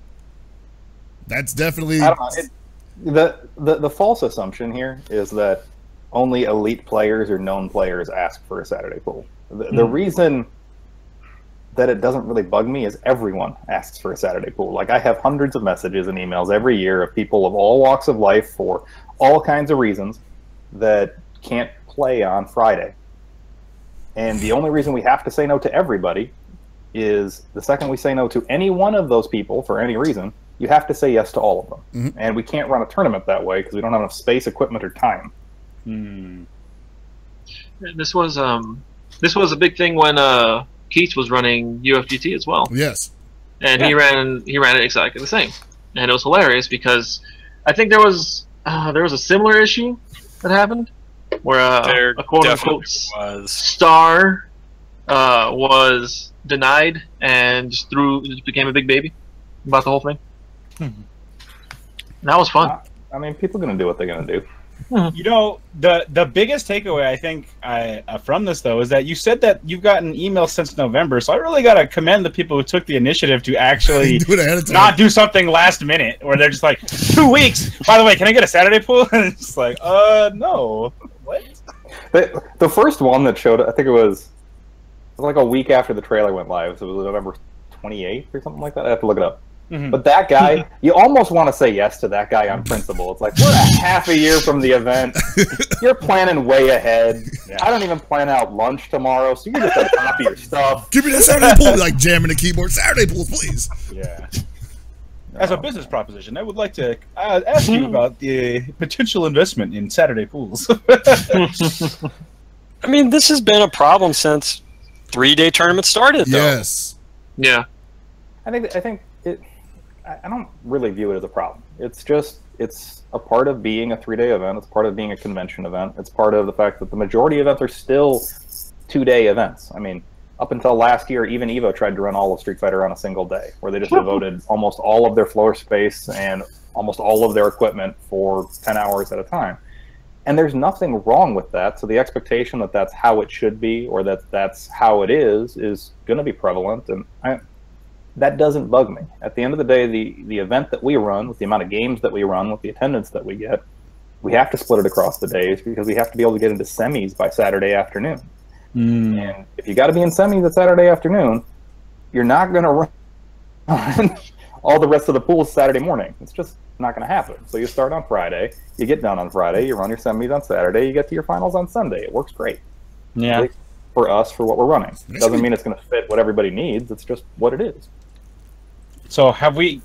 That's definitely... I don't know. The false assumption here is that only elite players or known players ask for a Saturday pool. The reason that it doesn't really bug me is everyone asks for a Saturday pool. Like, I have hundreds of messages and emails every year of people of all walks of life for all kinds of reasons that can't play on Friday. And the only reason we have to say no to everybody is the second we say no to any one of those people for any reason, you have to say yes to all of them. And we can't run a tournament that way because we don't have enough space, equipment, or time. This was a big thing when Keith was running UFGT as well. Yes. And he ran it exactly the same. And it was hilarious because I think there was a similar issue that happened where a quote unquote star was denied and just became a big baby about the whole thing. And that was fun. I mean, people are going to do what they're going to do. You know, the biggest takeaway I think from this though is that you said that you've gotten emails since November, so I really gotta commend the people who took the initiative to actually not do something last minute, where they're just like 2 weeks. By the way, can I get a Saturday pool? And it's just like, no, what? The first one that showed, I think it was like a week after the trailer went live, so it was November 28th or something like that. I have to look it up. Mm-hmm. But that guy, you almost want to say yes to that guy on principle. It's like, we're a half a year from the event. You're planning way ahead. Yeah. I don't even plan out lunch tomorrow, so you're just on top of your stuff. Give me that Saturday pool. Like jamming the keyboard. Saturday pools, please. Yeah. As a business proposition, I would like to ask you about the potential investment in Saturday pools. I mean, this has been a problem since 3-day tournament started, though. Yes. Yeah. I think it. I don't really view it as a problem. It's a part of being a 3-day event. It's part of being a convention event. It's part of the fact that the majority of events are still 2-day events. I mean, up until last year, even EVO tried to run all of Street Fighter on a single day, where they just devoted almost all of their floor space and almost all of their equipment for 10 hours at a time. And there's nothing wrong with that. So the expectation that that's how it should be, or that that's how it is going to be prevalent. And that doesn't bug me. At the end of the day, the event that we run, with the amount of games that we run, with the attendance that we get, we have to split it across the days because we have to be able to get into semis by Saturday afternoon. And if you got to be in semis at Saturday afternoon, you're not going to run all the rest of the pools Saturday morning. It's just not going to happen. So you start on Friday, you get done on Friday, you run your semis on Saturday, you get to your finals on Sunday. It works great. Yeah. For us, for what we're running. It doesn't mean it's going to fit what everybody needs. It's just what it is. So have we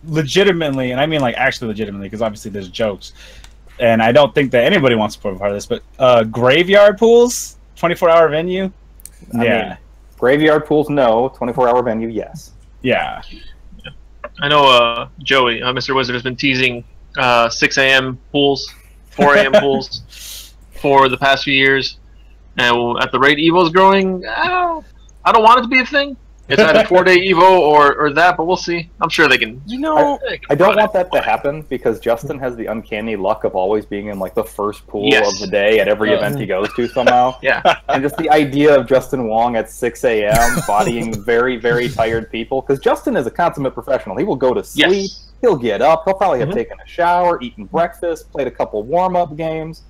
legitimately, and I mean like actually legitimately, because obviously there's jokes, and I don't think that anybody wants to be part of this, but graveyard pools, 24-hour venue? I mean, graveyard pools, no. 24-hour venue, yes. Yeah. I know Joey, Mr. Wizard, has been teasing 6 a.m. pools, 4 a.m. pools for the past few years. And at the rate EVO's growing, I don't want it to be a thing. It's either 4-day EVO or that, but we'll see. I'm sure they can. I don't want that to happen because Justin has the uncanny luck of always being in like the first pool of the day at every event he goes to somehow. Yeah. And just the idea of Justin Wong at 6 a.m. bodying very, very tired people, because Justin is a consummate professional. He will go to sleep. Yes. He'll get up. He'll probably have taken a shower, eaten breakfast, played a couple warm-up games.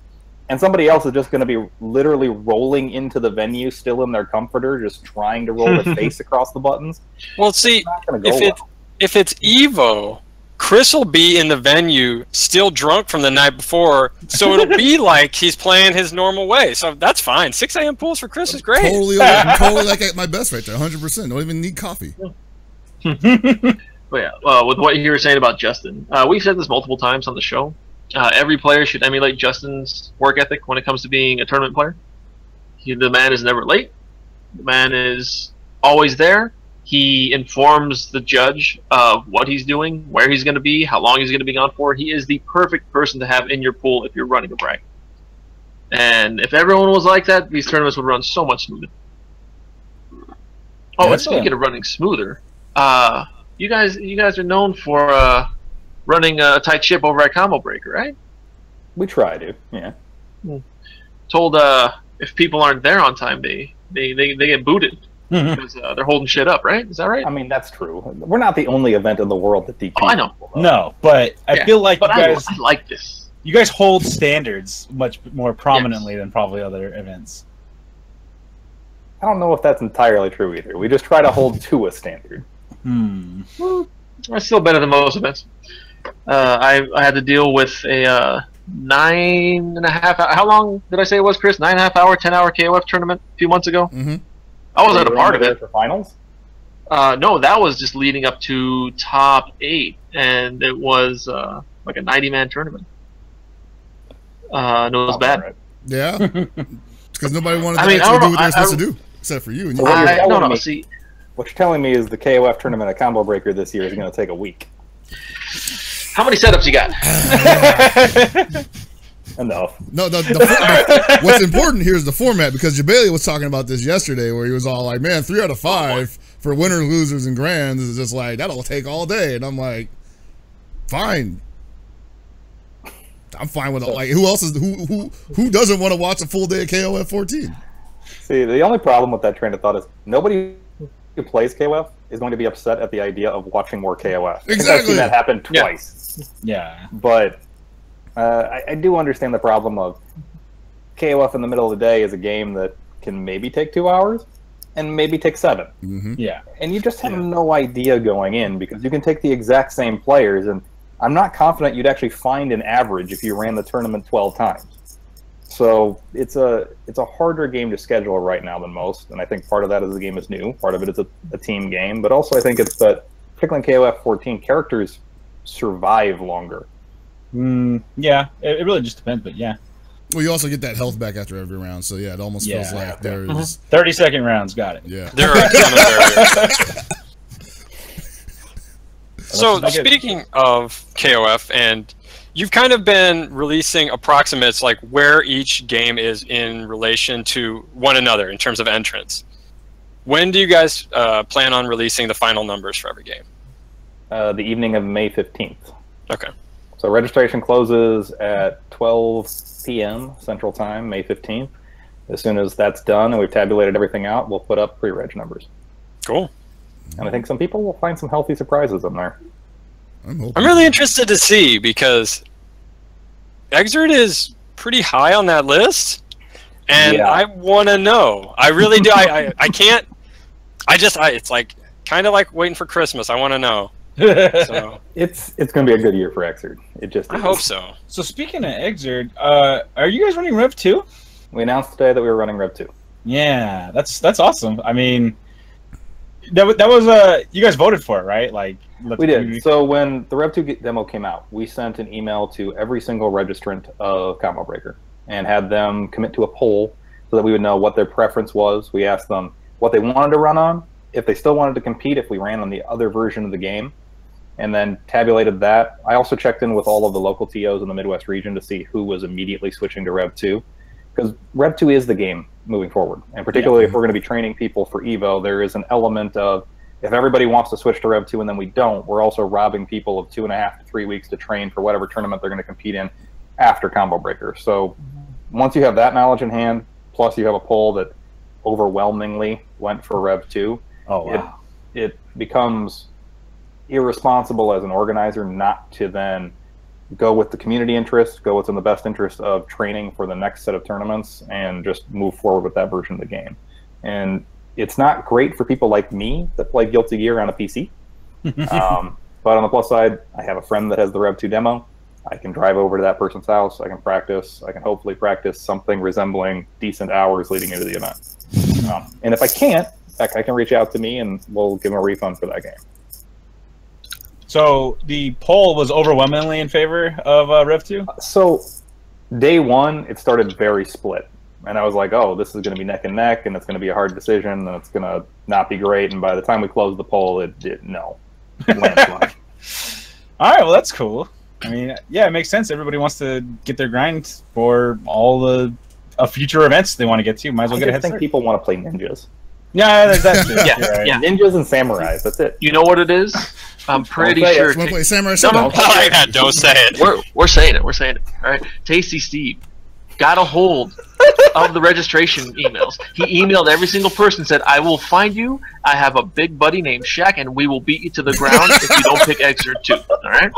And somebody else is just going to be literally rolling into the venue, still in their comforter, just trying to roll their face across the buttons. Well, see, if it's EVO, Chris will be in the venue, still drunk from the night before, so it'll be like he's playing his normal way. So that's fine. 6 a.m. pools for Chris is great. Totally like at my best right there, 100%. Don't even need coffee. But yeah, with what you were saying about Justin, we've said this multiple times on the show. Every player should emulate Justin's work ethic when it comes to being a tournament player. The man is never late. The man is always there. He informs the judge of what he's doing, where he's going to be, how long he's going to be gone for. He is the perfect person to have in your pool if you're running a bracket. And if everyone was like that, these tournaments would run so much smoother. Oh, and speaking of running smoother, you guys are known for running a tight ship over at Combo Breaker, right? We try to, yeah. Told if people aren't there on time, they get booted because they're holding shit up, right? Is that right? I mean, that's true. We're not the only event in the world that DQ. Oh, I know. No, but I feel like I like this. You guys hold standards much more prominently than probably other events. I don't know if that's entirely true either. We just try to hold to a standard. Well, it's still better than most events. I had to deal with a 9.5 hour. How long did I say it was, Chris? 9.5 hour, 10-hour KOF tournament a few months ago. I wasn't a part of it. For finals? No, that was just leading up to top 8, and it was like a 90-man tournament. No, it was bad. Right. Yeah, because nobody wanted to actually do what they're supposed to do, except for you. And See, what you're telling me is the KOF tournament at Combo Breaker this year is going to take a week. How many setups you got? Enough. No, what's important here is the format, because Jabali was talking about this yesterday, where he was all like, man, 3 out of 5 for winners, losers, and grands is just like, that'll take all day. And I'm like, fine. I'm fine with it. Like, who else is who doesn't want to watch a full day of KOF 14? See, the only problem with that train of thought is nobody who plays KOF is going to be upset at the idea of watching more KOF. Exactly. I've seen that happen twice. Yeah. But I do understand the problem of KOF in the middle of the day is a game that can maybe take 2 hours and maybe take 7. Mm-hmm. Yeah. And you just have no idea going in because you can take the exact same players, and I'm not confident you'd actually find an average if you ran the tournament 12 times. So it's a harder game to schedule right now than most, and I think part of that is the game is new. Part of it is a team game, but also I think it's that, particularly in KOF 14, characters survive longer. Yeah, it really just depends, but yeah. Well, you also get that health back after every round, so yeah, it almost feels like there's 30-second rounds. Got it. Yeah. There are a ton of barriers. So speaking of KOF, and you've kind of been releasing approximates like where each game is in relation to one another in terms of entrance. When do you guys plan on releasing the final numbers for every game? The evening of May 15th. Okay. So registration closes at 12 p.m. Central Time, May 15th. As soon as that's done and we've tabulated everything out, we'll put up pre-reg numbers. Cool. And I think some people will find some healthy surprises in there. I'm really interested to see because Exert is pretty high on that list, and I want to know. I really do. I can't. It's like kind of like waiting for Christmas. I want to know. So it's going to be a good year for Exert. I hope so. So speaking of Exert, are you guys running Rev 2? We announced today that we were running Rev 2. Yeah, that's awesome. I mean, that was you guys voted for it, right? Like we did. So when the Rev 2 demo came out, we sent an email to every single registrant of Combo Breaker and had them commit to a poll so that we would know what their preference was. We asked them what they wanted to run on, if they still wanted to compete, if we ran on the other version of the game, and then tabulated that. I also checked in with all of the local TOs in the Midwest region to see who was immediately switching to Rev 2, because Rev 2 is the game moving forward. And particularly if we're going to be training people for EVO, there is an element of, if everybody wants to switch to Rev 2 and then we don't, we're also robbing people of 2.5 to 3 weeks to train for whatever tournament they're going to compete in after Combo Breaker. So once you have that knowledge in hand, plus you have a poll that overwhelmingly went for Rev 2, it becomes irresponsible as an organizer not to then go with the community interest, go what's in the best interest of training for the next set of tournaments, and just move forward with that version of the game. And it's not great for people like me that play Guilty Gear on a PC. But on the plus side, I have a friend that has the Rev 2 demo. I can drive over to that person's house. I can practice. I can hopefully practice something resembling decent hours leading into the event. And if I can't, heck, I can reach out to me and we'll give them a refund for that game. So the poll was overwhelmingly in favor of Rev 2? So day one, it started very split. And I was like, oh, this is going to be neck and neck, and it's going to be a hard decision, and it's going to not be great. And by the time we closed the poll, it landslide. All right, well, that's cool. I mean, yeah, it makes sense. Everybody wants to get their grind for all the future events they want to get to. Might as well get a head start. I think people want to play ninjas. Yeah, that's true. Yeah. Ninjas and samurais, that's it. You know what it is? I'm pretty sure. Want to play Samurai Don't say it. We're saying it. We're saying it. All right. Tasty Steve got a hold of the registration emails. He emailed every single person, said, I will find you. I have a big buddy named Shaq, and we will beat you to the ground if you don't pick Exert 2. All right?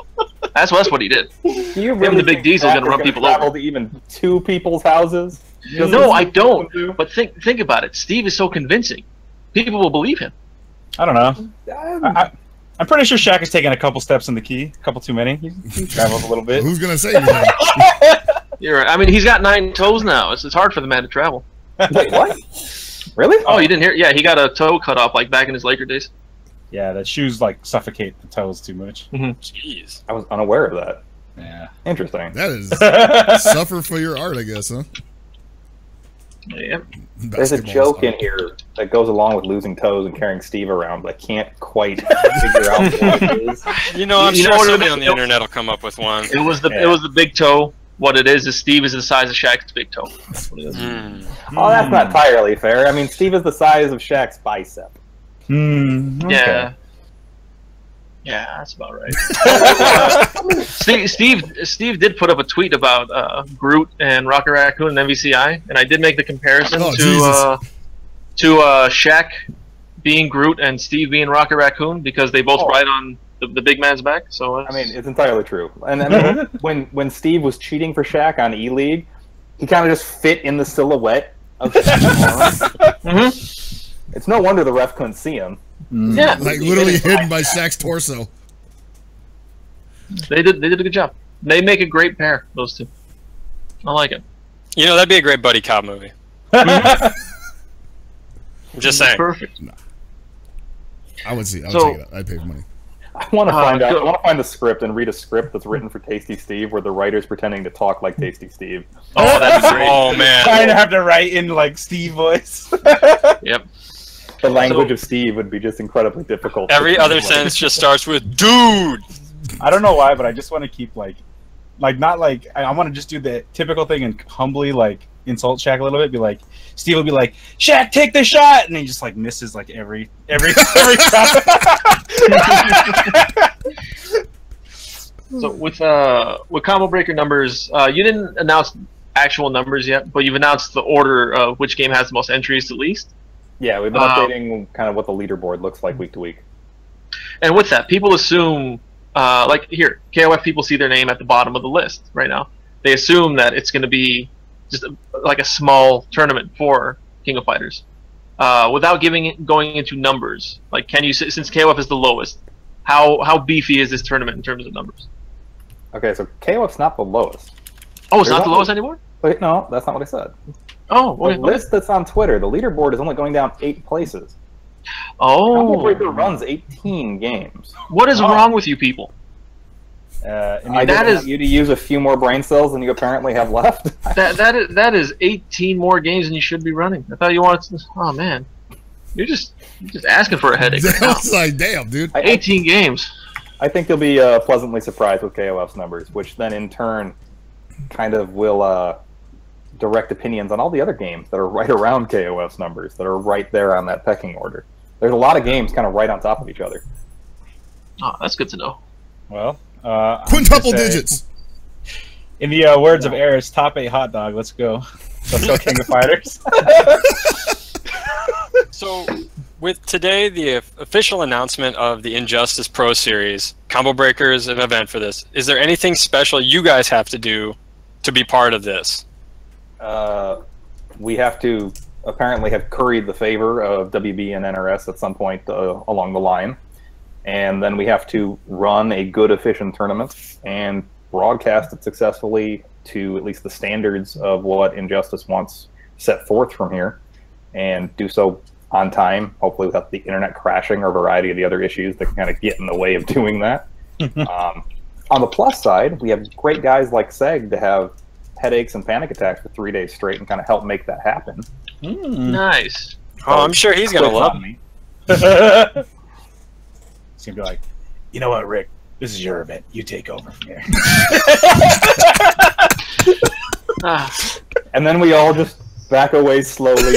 That's what he did. You really the big Diesel is going to run people over. To even 2 people's houses? No, I don't. But think about it. Steve is so convincing. People will believe him. I don't know. I'm pretty sure Shaq is taking a couple steps in the key. A couple too many. He travels a little bit. Who's going to say anything? You're right. I mean, he's got 9 toes now. It's hard for the man to travel. Wait, what? Really? Oh, you didn't hear? Yeah, he got a toe cut off like back in his Laker days. Yeah, the shoes like suffocate the toes too much. Jeez. I was unaware of that. Yeah. Interesting. That is suffer for your art, I guess, huh? Yeah. There's a joke in here that goes along with losing toes and carrying Steve around, but I can't quite figure out what it is. You know, I'm sure somebody on the internet will come up with one. It was the big toe. What it is Steve is the size of Shaq's big toe. That's what it is. Oh, that's not entirely fair. I mean, Steve is the size of Shaq's bicep. Okay. Yeah. Yeah, that's about right. Steve did put up a tweet about Groot and Rocket Raccoon and MVCI, and I did make the comparison to Shaq being Groot and Steve being Rocket Raccoon because they both ride on the big man's back. So I mean, it's entirely true. And I mean, when Steve was cheating for Shaq on E-League, he kind of just fit in the silhouette of Shaq's It's no wonder the ref couldn't see him. Yeah, like literally hidden by Shaq's torso. They did a good job. They make a great pair, those two. I like it. You know, that'd be a great buddy cop movie. I'm just saying. Perfect. No. I would see. I would take it. I'd pay for money. I want to find out. I want to find the script and read a script that's written for Tasty Steve, where the writer's pretending to talk like Tasty Steve. Oh, that'd be great. Oh man, trying to have to write in like Steve voice. Yep. The language of Steve would be just incredibly difficult. Every other sentence just starts with "dude." I don't know why, but I just want to keep like not like I want to just do the typical thing and humbly like insult Shaq a little bit. Be like, Steve will be like, "Shaq, take the shot," and he just like misses like every shot. So with Combo Breaker numbers, you didn't announce actual numbers yet, but you've announced the order of which game has the most entries to least. Yeah, we've been updating kind of what the leaderboard looks like week to week. And with that, people assume, like here, KOF people see their name at the bottom of the list right now. They assume that it's going to be just like a small tournament for King of Fighters. Without going into numbers, like can you, since KOF is the lowest, how beefy is this tournament in terms of numbers? Okay, so KOF's not the lowest. Oh, it's not the lowest anymore? Wait, no, that's not what I said. Oh, the list that's on Twitter, the leaderboard is only going down 8 places. Oh. Combo Breaker runs 18 games. What is wrong with you people? I just want you to use a few more brain cells than you apparently have left. that is 18 more games than you should be running. I thought you wanted to. Oh man, you're just asking for a headache. Right now. It's like, damn, dude. 18 games. I think you'll be pleasantly surprised with KOF's numbers, which then in turn kind of will direct opinions on all the other games that are right around KOF's numbers, that are right there on that pecking order. There's a lot of games kind of right on top of each other. Oh, that's good to know. Well, quintuple digits. In the words of Eris, top 8 hot dog. Let's go. Let's go, King of Fighters. So, with today, the official announcement of the Injustice Pro Series, Combo Breaker is an event for this. Is there anything special you guys have to do to be part of this? We have to apparently have curried the favor of WB and NRS at some point along the line. And then we have to run a good, efficient tournament and broadcast it successfully to at least the standards of what Injustice wants set forth from here, and do so on time, hopefully without the internet crashing or a variety of the other issues that can kind of get in the way of doing that. On the plus side, we have great guys like Seg to have headaches and panic attacks for 3 days straight and kind of help make that happen. Nice. Oh, I'm sure he's going to love me. He's going to be like, you know what, Rick? This is your event. You take over from here. And then we all just back away slowly.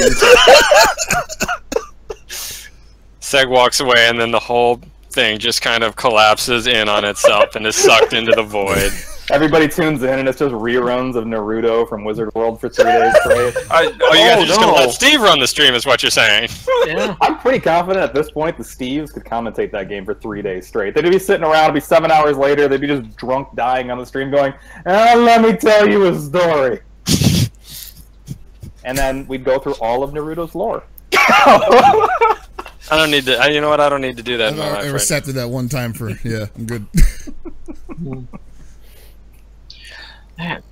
Seg walks away, and then the whole thing just kind of collapses in on itself and is sucked into the void. Everybody tunes in, and it's just reruns of Naruto from Wizard World for 3 days straight. You guys are just going to let Steve run the stream, is what you're saying. Yeah. I'm pretty confident at this point the Steves could commentate that game for 3 days straight. They'd be sitting around, it'd be 7 hours later, they'd be just drunk dying on the stream going, let me tell you a story. And then we'd go through all of Naruto's lore. I don't need to. You know what? I don't need to do that in my life. I recepted that one time for. Yeah, I'm good. Man.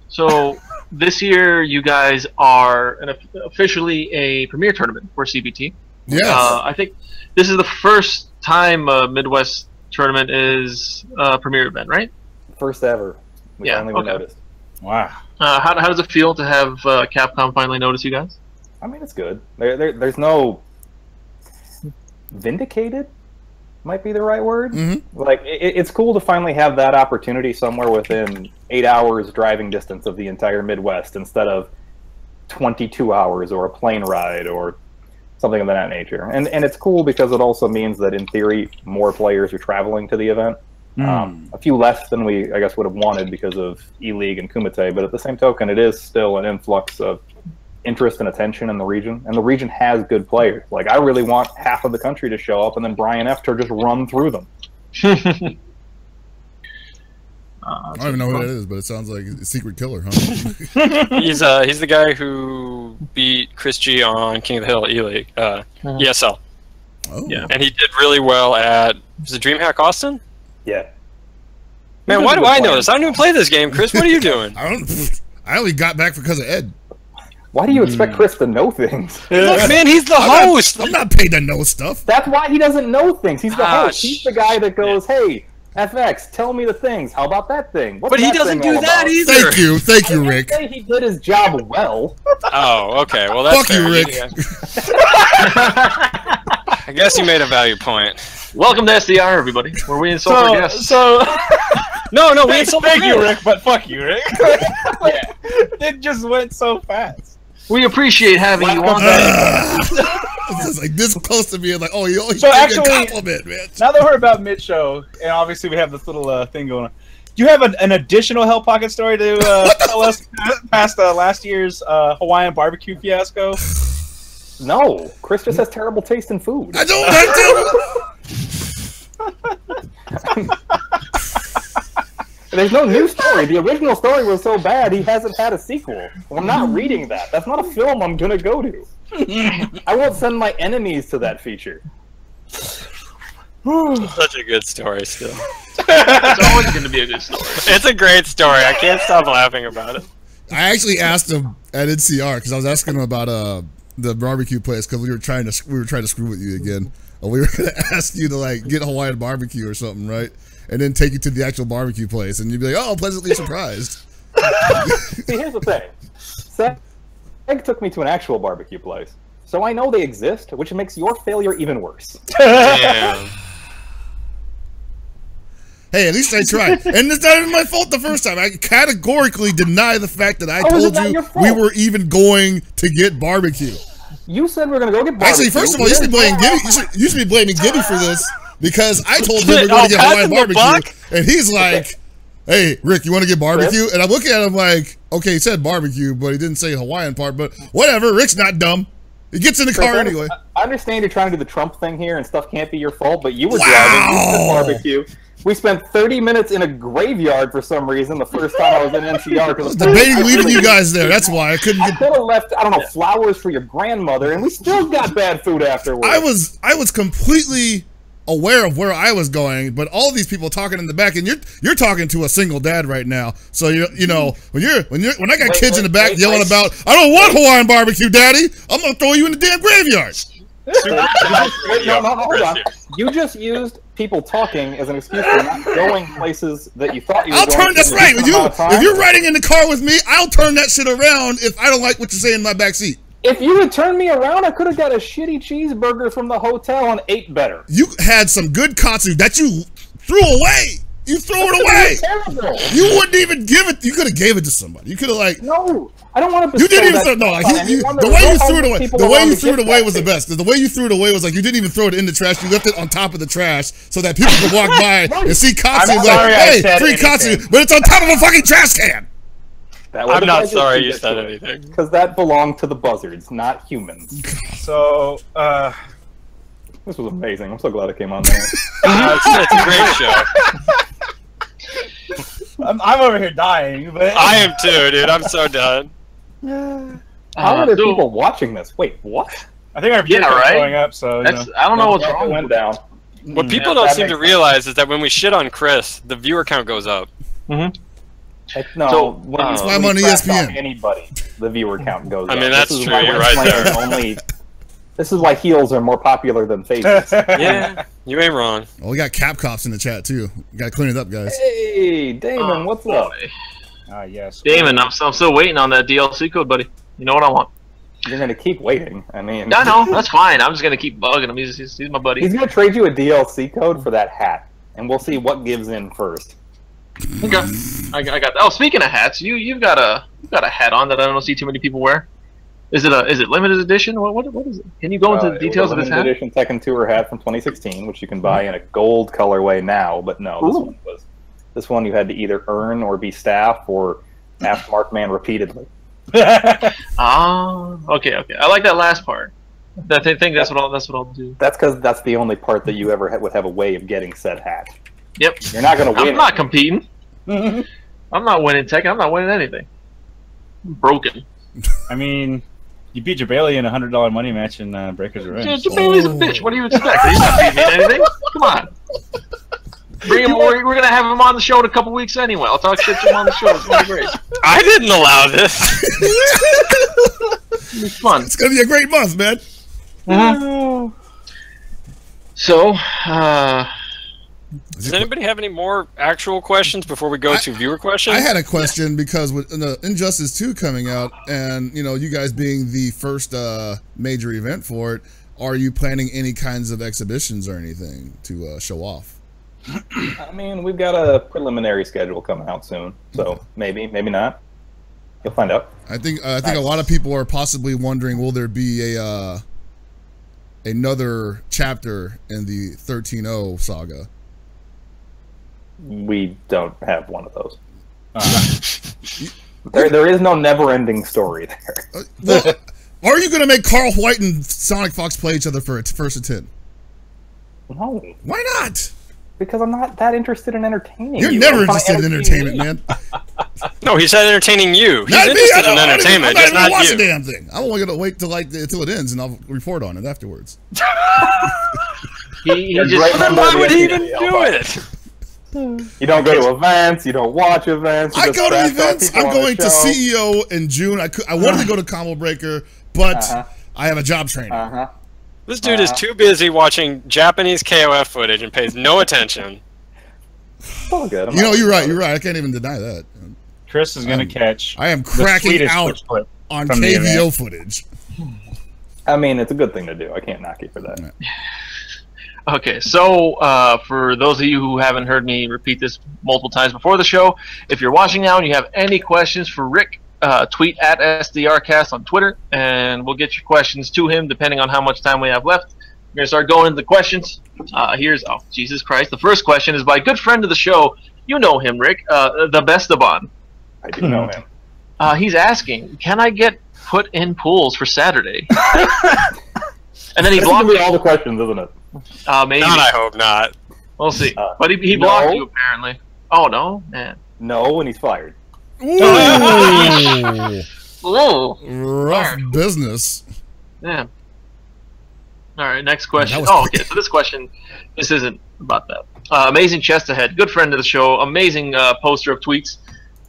So this year, you guys are officially a premier tournament for CBT. Yeah. I think this is the first time a Midwest tournament is a premier event, right? First ever. We finally noticed. Wow. How does it feel to have Capcom finally notice you guys? I mean, it's good. There's no vindicated. Might be the right word. Mm-hmm. Like it's cool to finally have that opportunity somewhere within 8 hours driving distance of the entire Midwest instead of 22 hours or a plane ride or something of that nature. And it's cool because it also means that in theory more players are traveling to the event. A few less than we, I guess, would have wanted because of E-League and Kumite, but at the same token, it is still an influx of interest and attention in the region, and the region has good players. Like, I really want half of the country to show up and then Brian F. to just run through them. I don't even know who that is, but it sounds like a secret killer, huh? He's the guy who beat Chris G on King of the Hill E-League, ESL. Oh. Yeah. And he did really well at, was it DreamHack Austin? Yeah. Man, why do I know this? I don't even play this game, Chris. What are you doing? I only got back because of Ed. Why do you expect Chris to know things? Look, man, he's the host. I'm not paid to know stuff. That's why he doesn't know things. He's the host. He's the guy that goes, hey, FX, tell me the things. How about that thing? What's But he that doesn't thing do all that about? either. Thank you, Rick. I didn't say he did his job well. Oh, okay. Well, that's Fuck you, fair. Rick. I guess you made a value point. Welcome to SDR, everybody, where we insult our guests. No, we insult Thank you, Rick, but fuck you, Rick. It just went so fast. We appreciate having you on. This is like this close to being like, oh, you always So give me actually- a compliment, man. Now that we're about mid-show, and obviously we have this little thing going on, do you have an additional Hell Pocket story to tell us past last year's Hawaiian barbecue fiasco? No, Chris just has terrible taste in food. I don't like to. There's no new story. The original story was so bad he hasn't had a sequel. I'm not reading that. That's not a film I'm gonna go to. I won't send my enemies to that feature. Such a good story still. It's always going to be a good story. It's a great story. I can't stop laughing about it. I actually asked him at NCR because I was asking him about the barbecue place because we were trying to screw with you again. We were gonna ask you to like get Hawaiian barbecue or something, right? And then take you to the actual barbecue place, and you'd be like, "Oh, pleasantly surprised." See, here's the thing. Seg took me to an actual barbecue place, so I know they exist, which makes your failure even worse. Damn. Hey, at least I tried. And it's not even my fault the first time. I categorically deny the fact that I Oh, is it told not you your fault? we were even going to get barbecue. You said we are gonna go get barbecue. Actually, first of all, you should be blaming Gibby. You should be blaming Gibby for this because I told him we were going to get Hawaiian barbecue, and he's like, "Hey, Rick, you want to get barbecue?" And I'm looking at him like, "Okay, he said barbecue, but he didn't say Hawaiian part. But whatever. Rick's not dumb. He gets in the car anyway." I understand you're trying to do the Trump thing here, and stuff can't be your fault. But you were driving. You said barbecue. We spent 30 minutes in a graveyard for some reason the first time I was in NCR. I was debating leaving you guys there. That's why I couldn't I get. could have left, I don't know, flowers for your grandmother, and we still got bad food afterwards. I was completely aware of where I was going, but all these people talking in the back, and you're talking to a single dad right now. So you know when I got kids in the back yelling about, "I don't want Hawaiian barbecue, Daddy. I'm gonna throw you in the damn graveyard." No, hold on. You just used people talking as an excuse for not going places that you thought you were going. That's right. If you're riding in the car with me, I'll turn that shit around if I don't like what you're saying in my back seat. If you had turned me around, I could have got a shitty cheeseburger from the hotel and ate better. You had some good katsu that you threw away. You threw it away. Terrible. You wouldn't even give it. You could have gave it to somebody. You could have like. No, I don't want to. You didn't even throw. No, like, the way you threw it away. The way you threw it away was the best. The way you threw it away was like you didn't even throw it in the trash. You left it on top of the trash so that people could walk by and see katsu. I'm Like, sorry I hey, said free anything. katsu, but it's on top of a fucking trash can. I'm not sorry you said anything. Because that belonged to the buzzards, not humans. So, This was amazing. I'm so glad I came on there. It's a great show. I'm over here dying, but I am too, dude. I'm so done. How are there people watching this? Wait, what? I think our views are going up. So That's, I don't know what's wrong. Went down. What people don't seem to realize is that when we shit on Chris, the viewer count goes up. Heck, no, So, when that's why I'm when on you trash ESPN. talk Anybody, the viewer count goes I up. mean, that's This is true. why You're we're right there. playing this is why heels are more popular than faces. Yeah, you ain't wrong. Oh, we got Cap Cops in the chat too. We gotta clean it up, guys. Hey, Damon, what's up? yes. Damon, I'm still waiting on that DLC code, buddy. You know what I want. You're gonna keep waiting. I mean, I know, that's fine. I'm just gonna keep bugging him. He's my buddy. he's gonna trade you a DLC code for that hat, and we'll see what gives in first. Okay. I got that. Oh, speaking of hats, you've got a hat on that I don't see too many people wear. Is it limited edition? What is it? Can you go into the details of this hat? Limited edition Tekken Tour hat from 2016, which you can buy in a gold colorway now. But no, this one you had to either earn or be staff or ask Markman repeatedly. Okay. I like that last part. I think that's what I'll do. That's because that's the only part that you ever would have a way of getting said hat. Yep. You're not going to win. I'm not competing. I'm not winning Tekken. I'm not winning anything. I'm broken. I mean, you beat Jabali in a $100 money match in Breaker's Revenge. Jabali's a bitch. What do you expect? He's not beating me in anything. Come on. Bring him. We're gonna have him on the show in a couple weeks anyway. I'll talk shit to him on the show. It's gonna be great. I didn't allow this. It's fun. It's gonna be a great month, man. So, does anybody have any more actual questions before we go to viewer questions? I had a question because with Injustice 2 coming out, and you guys being the first major event for it, are you planning any kinds of exhibitions or anything to show off? I mean, we've got a preliminary schedule coming out soon, so maybe not. You'll find out. I think a lot of people are possibly wondering, will there be a another chapter in the 13-0 saga? We don't have one of those. There is no never-ending story there. Well, are you going to make Carl White and Sonic Fox play each other for its first attempt? No. Why not? Because I'm not that interested in entertaining You're you. never interested in entertainment, man. No, he said entertaining you. He's Not me. interested in entertainment, I'm just not not watch you. the damn thing. I'm only gonna wait till it ends, and I'll report on it afterwards. he just. Then why would he even do it? You don't go to events. You don't watch events. I go to events. I'm going to CEO in June. I wanted to go to Combo Breaker, but I have a job training. This dude is too busy watching Japanese KOF footage and pays no attention. It's all good. You're right. You're right. I can't even deny that. Chris is going to catch. I am cracking out clip on KVO footage. I mean, it's a good thing to do. I can't knock you for that. Okay, so for those of you who haven't heard me repeat this multiple times before the show, if you're watching now and you have any questions for Rick, tweet at SDRcast on Twitter, and we'll get your questions to him depending on how much time we have left. We're going to start going into the questions. Oh, Jesus Christ. The first question is by a good friend of the show. You know him, Rick, the Bestaban. I do know him. He's asking, can I get put in pools for Saturday? And then he blocked me all the questions, isn't it? Maybe. God, I hope not. We'll see. But he blocked you, apparently. Oh, no? Man. No, and he's fired. Ooh. Rough business. Yeah. All right, next question. Okay, so this isn't about that. Amazing Chest Ahead, good friend of the show, amazing poster of tweets,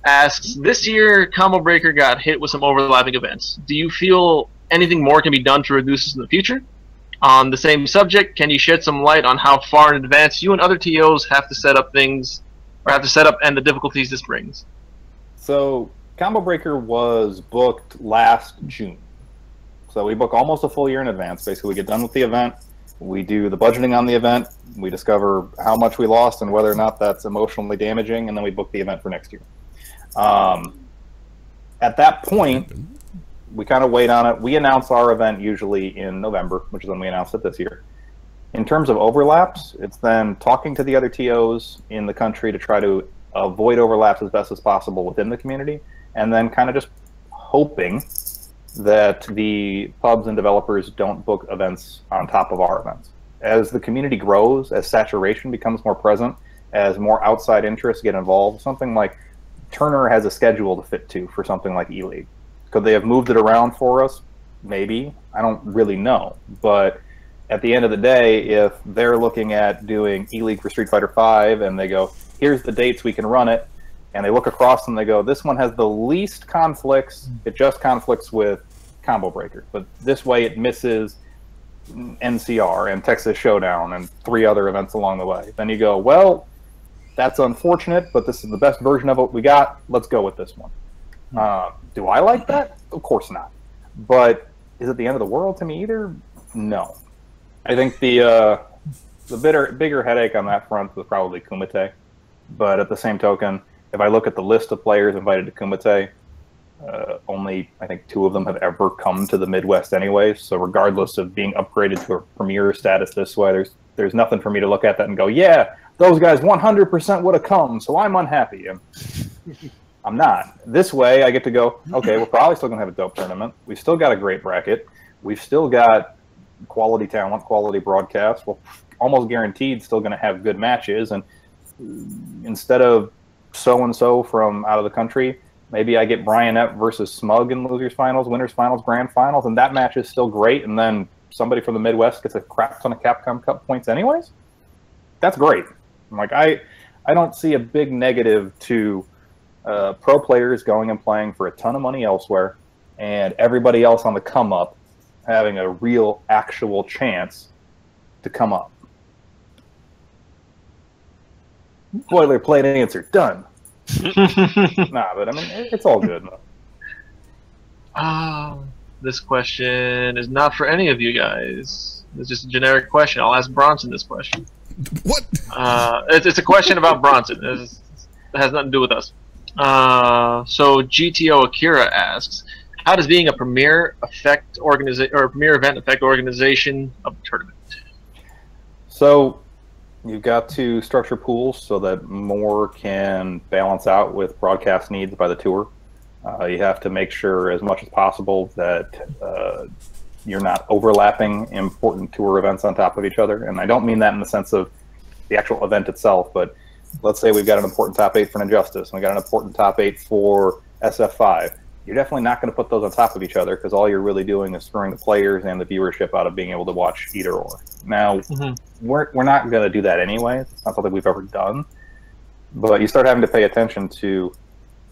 asks, this year Combo Breaker got hit with some overlapping events. Do you feel anything more can be done to reduce this in the future? On the same subject, can you shed some light on how far in advance you and other TOs have to set up things, or have to set up, and the difficulties this brings? So, Combo Breaker was booked last June. So we book almost a full year in advance. Basically, we get done with the event, we do the budgeting on the event, we discover how much we lost and whether or not that's emotionally damaging, and then we book the event for next year. At that point, we kind of wait on it. We announce our event usually in November, which is when we announced it this year. In terms of overlaps, it's then talking to the other TOs in the country to try to avoid overlaps as best as possible within the community, and then kind of just hoping that the pubs and developers don't book events on top of our events. As the community grows, as saturation becomes more present, as more outside interests get involved, something like Turner has a schedule to fit to for something like E-League. Could they have moved it around for us? Maybe. I don't really know. But at the end of the day, if they're looking at doing E-League for Street Fighter V and they go, here's the dates we can run it, and they look across and they go, this one has the least conflicts, it just conflicts with Combo Breaker, but this way it misses NCR and Texas Showdown and 3 other events along the way. Then you go, well, that's unfortunate, but this is the best version of what we got, let's go with this one. Do I like that? Of course not. But is it the end of the world to me either? No. I think the bigger headache on that front was probably Kumite. But at the same token, if I look at the list of players invited to Kumite, Only, I think, 2 of them have ever come to the Midwest anyway. So regardless of being upgraded to a premier status this way, there's nothing for me to look at that and go, yeah, those guys 100% would have come, so I'm unhappy. I'm not. This way, I get to go, okay, we're probably still going to have a dope tournament. We've still got a great bracket. We've still got quality talent, quality broadcast. We're almost guaranteed still going to have good matches. And instead of so-and-so from out of the country, maybe I get Brian Epp versus Smug in losers finals, winners finals, grand finals, and that match is still great. And then somebody from the Midwest gets a crap ton of Capcom Cup points anyways. That's great. I'm like, I don't see a big negative to pro players going and playing for a ton of money elsewhere and everybody else on the come up having a real actual chance to come up. Boilerplate answer, done. Nah, but I mean, it's all good. This question is not for any of you guys. It's just a generic question. I'll ask Bronson this question. What? It's a question about Bronson. It has nothing to do with us. So GTO Akira asks, how does being a premier premier event affect organization of the tournament? So you've got to structure pools so that more can balance out with broadcast needs by the tour. You have to make sure as much as possible that you're not overlapping important tour events on top of each other. And I don't mean that in the sense of the actual event itself, but let's say we've got an important top 8 for Injustice, and we got an important top 8 for SF5. You're definitely not going to put those on top of each other because all you're really doing is throwing the players and the viewership out of being able to watch either or. Now, we're not going to do that anyway. It's not something we've ever done. But you start having to pay attention to,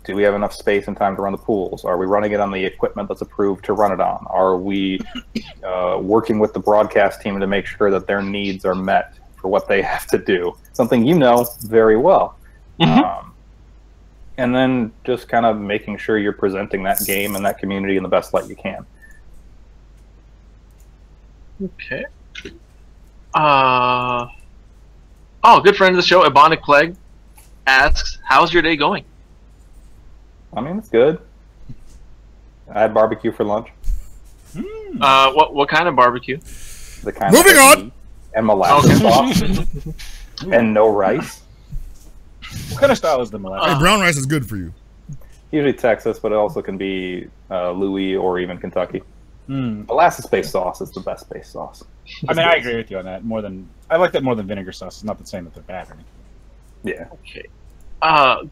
do we have enough space and time to run the pools? Are we running it on the equipment that's approved to run it on? Are we working with the broadcast team to make sure that their needs are met for what they have to do? Something you know very well. And then just kind of making sure you're presenting that game and that community in the best light you can. Okay. Oh, good friend of the show, Ebonic Plague, asks, how's your day going? I mean, it's good. I had barbecue for lunch. What kind of barbecue? The kind Moving of on! And molasses sauce. And no rice. What kind of style is the molasses? Hey, brown rice is good for you. Usually Texas, but it also can be Louis or even Kentucky. Molasses-based sauce is the best based sauce. I mean, I agree with you on that. I like that more than vinegar sauce. It's not the same that they're bad or anything. Yeah. Okay.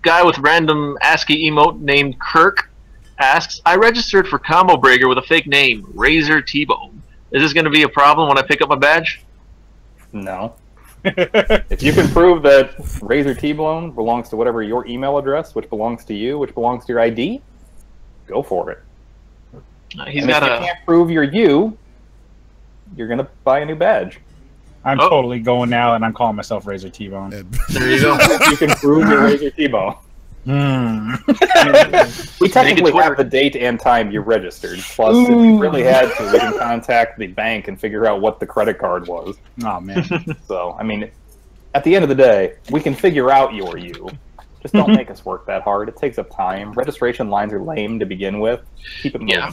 Guy with random ASCII emote named Kirk asks, I registered for Combo Breaker with a fake name, Razor T-Bone. Is this going to be a problem when I pick up my badge? No. If you can prove that Razor T-Bone belongs to whatever your email address, which belongs to you, which belongs to your ID, go for it. If you can't prove you're you, you're going to buy a new badge. I'm totally going now, and I'm calling myself Razor T-Bone. There you go. You can prove you're Razor T-Bone. We technically have the date and time you registered. Plus, if you really had to, we can contact the bank and figure out what the credit card was. Oh, man. So, I mean, at the end of the day, we can figure out you're you. Just don't make us work that hard. It takes up time. Registration lines are lame to begin with. Keep it moving. Yeah.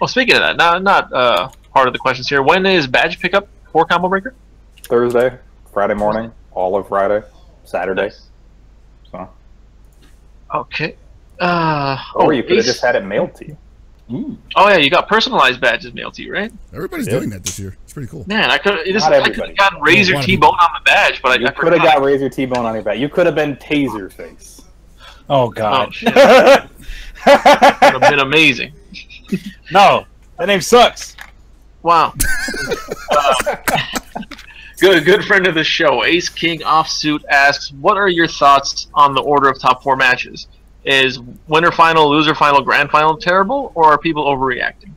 Well, speaking of that, not part of the questions here. When is badge pickup for Combo Breaker? Thursday, Friday morning, all of Friday, Saturday. Nice. So. Okay. Or you could have just had it mailed to you. Oh yeah, you got personalized badges mailed to you, right? Everybody's doing that this year. It's pretty cool. Man, I could have gotten Razor T-Bone on the badge, but I could have got Razor T-Bone on your badge. You could have been Taserface. Oh god. Oh, shit. That would have been amazing. No, that name sucks. Wow. Good friend of the show, Ace King Offsuit asks, what are your thoughts on the order of top 4 matches? Is winner final, loser final, grand final terrible, or are people overreacting?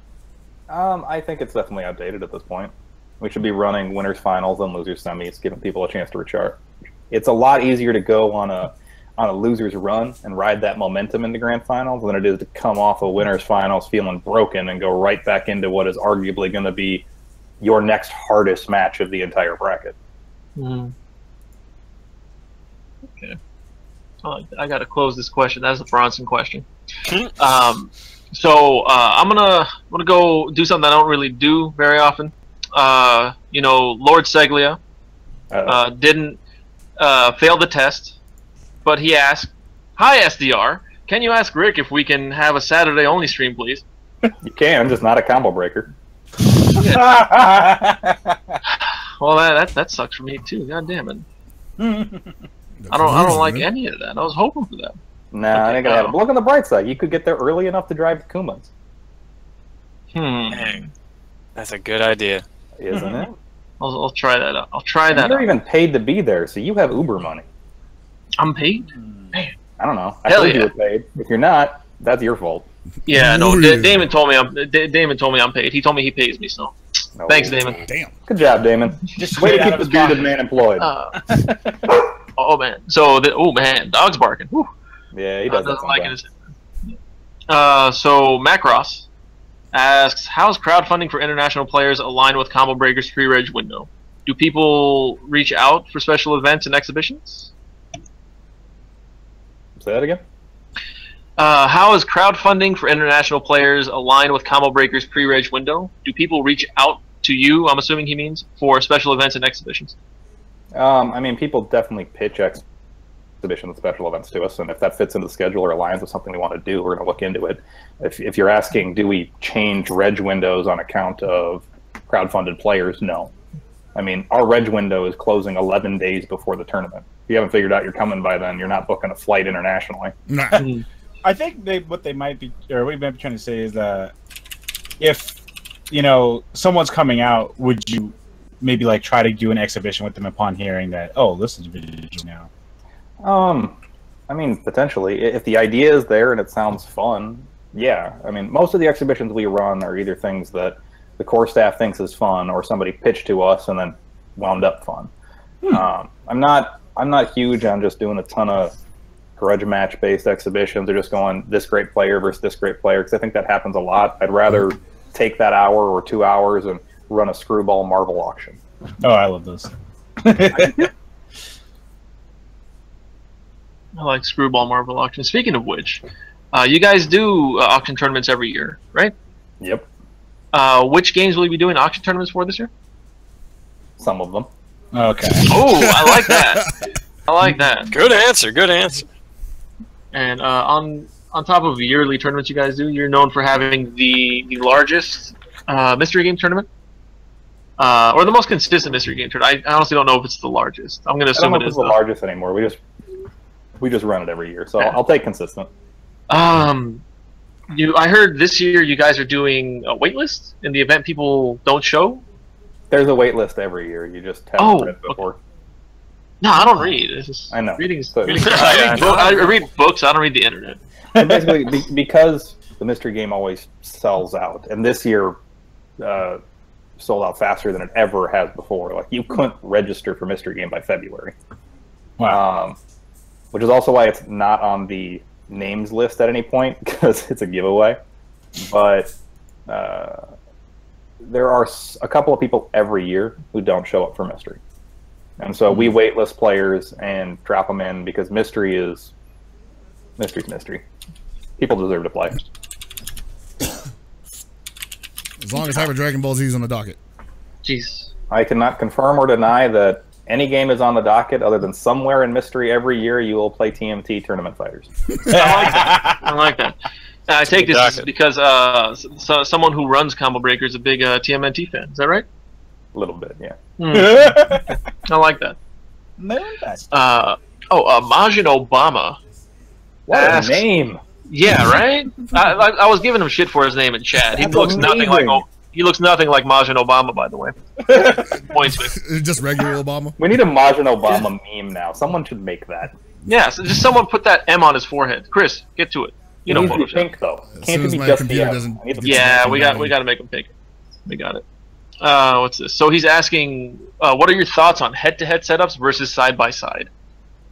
I think it's definitely outdated at this point. We should be running winners finals and losers semis, giving people a chance to recharge. It's a lot easier to go on a loser's run and ride that momentum into grand finals than it is to come off a winners finals feeling broken and go right back into what is arguably going to be your next hardest match of the entire bracket. Okay. I got to close this question. That's the Bronson question. I'm gonna go do something I don't really do very often. Lord Seglia didn't fail the test, but he asked, "Hi SDR, can you ask Rick if we can have a Saturday only stream, please?" You can, just not a combo breaker. Well, that sucks for me too. God damn it! I don't like any of that. I was hoping for that. Nah, I ain't gonna happen. Look on the bright side. You could get there early enough to drive to Kuma's. That's a good idea, isn't it? I'll try that out. I'll try that. You're even paid to be there, so you have Uber money. I'm paid. Man, I don't know. I told you were paid. If you're not, that's your fault. Yeah, no. Damon told me I'm paid. He told me he pays me. So, thanks, Damon. Damn. Good job, Damon. Just way to keep the bearded man employed. Oh man. So dog's barking. Whew. Yeah, he does. Doesn't like it. So Macross asks, how's crowdfunding for international players aligned with Combo Breaker's pre-reg window? Do people reach out for special events and exhibitions? Say that again. How is crowdfunding for international players aligned with Combo Breaker's pre-reg window? Do people reach out to you, I'm assuming he means, for special events and exhibitions? I mean, people definitely pitch exhibition and special events to us, and if that fits into the schedule or aligns with something we want to do, we're going to look into it. If you're asking, do we change reg windows on account of crowdfunded players? No. I mean, our reg window is closing 11 days before the tournament. If you haven't figured out you're coming by then, you're not booking a flight internationally. Nah. I think what they might be, or what we might be trying to say is that if, someone's coming out, would you maybe like try to do an exhibition with them upon hearing that, oh, this is video now? I mean, potentially. If the idea is there and it sounds fun, yeah. I mean, most of the exhibitions we run are either things that the core staff thinks is fun or somebody pitched to us and then wound up fun. I'm not huge on just doing a ton of grudge match-based exhibitions or just going this great player versus this great player, because I think that happens a lot. I'd rather take that hour or 2 hours and run a screwball Marvel auction. Oh, I love those. I like screwball Marvel auction. Speaking of which, you guys do auction tournaments every year, right? Yep. Which games will you be doing auction tournaments for this year? Some of them. Okay. Oh, I like that. I like that. Good answer. Good answer. And on top of yearly tournaments you guys do, you're known for having the largest mystery game tournament, or the most consistent mystery game tournament. I honestly don't know if it's the largest. I'm going to assume it is the largest anymore. We just run it every year, so I'll take consistent. I heard this year you guys are doing a waitlist in the event people don't show. There's a waitlist every year. You just haven't read before. Okay. No, I don't read. It's just I know. I read books. I don't read the internet. And basically, because the mystery game always sells out, and this year sold out faster than it ever has before. Like, you couldn't register for mystery game by February. Wow. Which is also why it's not on the names list at any point, because it's a giveaway. But there are a couple of people every year who don't show up for mystery. And so we waitlist players and drop them in because mystery's mystery. People deserve to play. As long as Hyper Dragon Ball Z is on the docket. Jeez. I cannot confirm or deny that any game is on the docket other than somewhere in mystery every year you will play TMT Tournament Fighters. I like that. I take this because someone who runs Combo Breaker is a big TMNT fan. Is that right? A little bit, yeah. I like that. Majin Obama. What a name! Yeah, right. I was giving him shit for his name in chat. He looks nothing like Majin Obama, by the way. Points me. Just regular Obama. We need a Majin Obama meme now. Someone should make that. Yeah, so just someone put that M on his forehead. Chris, get to it. You know, Photoshop. Pink though. Can't be just the M. Yeah, we got to make him pink. We got it. What's this? So he's asking, what are your thoughts on head-to-head setups versus side-by-side?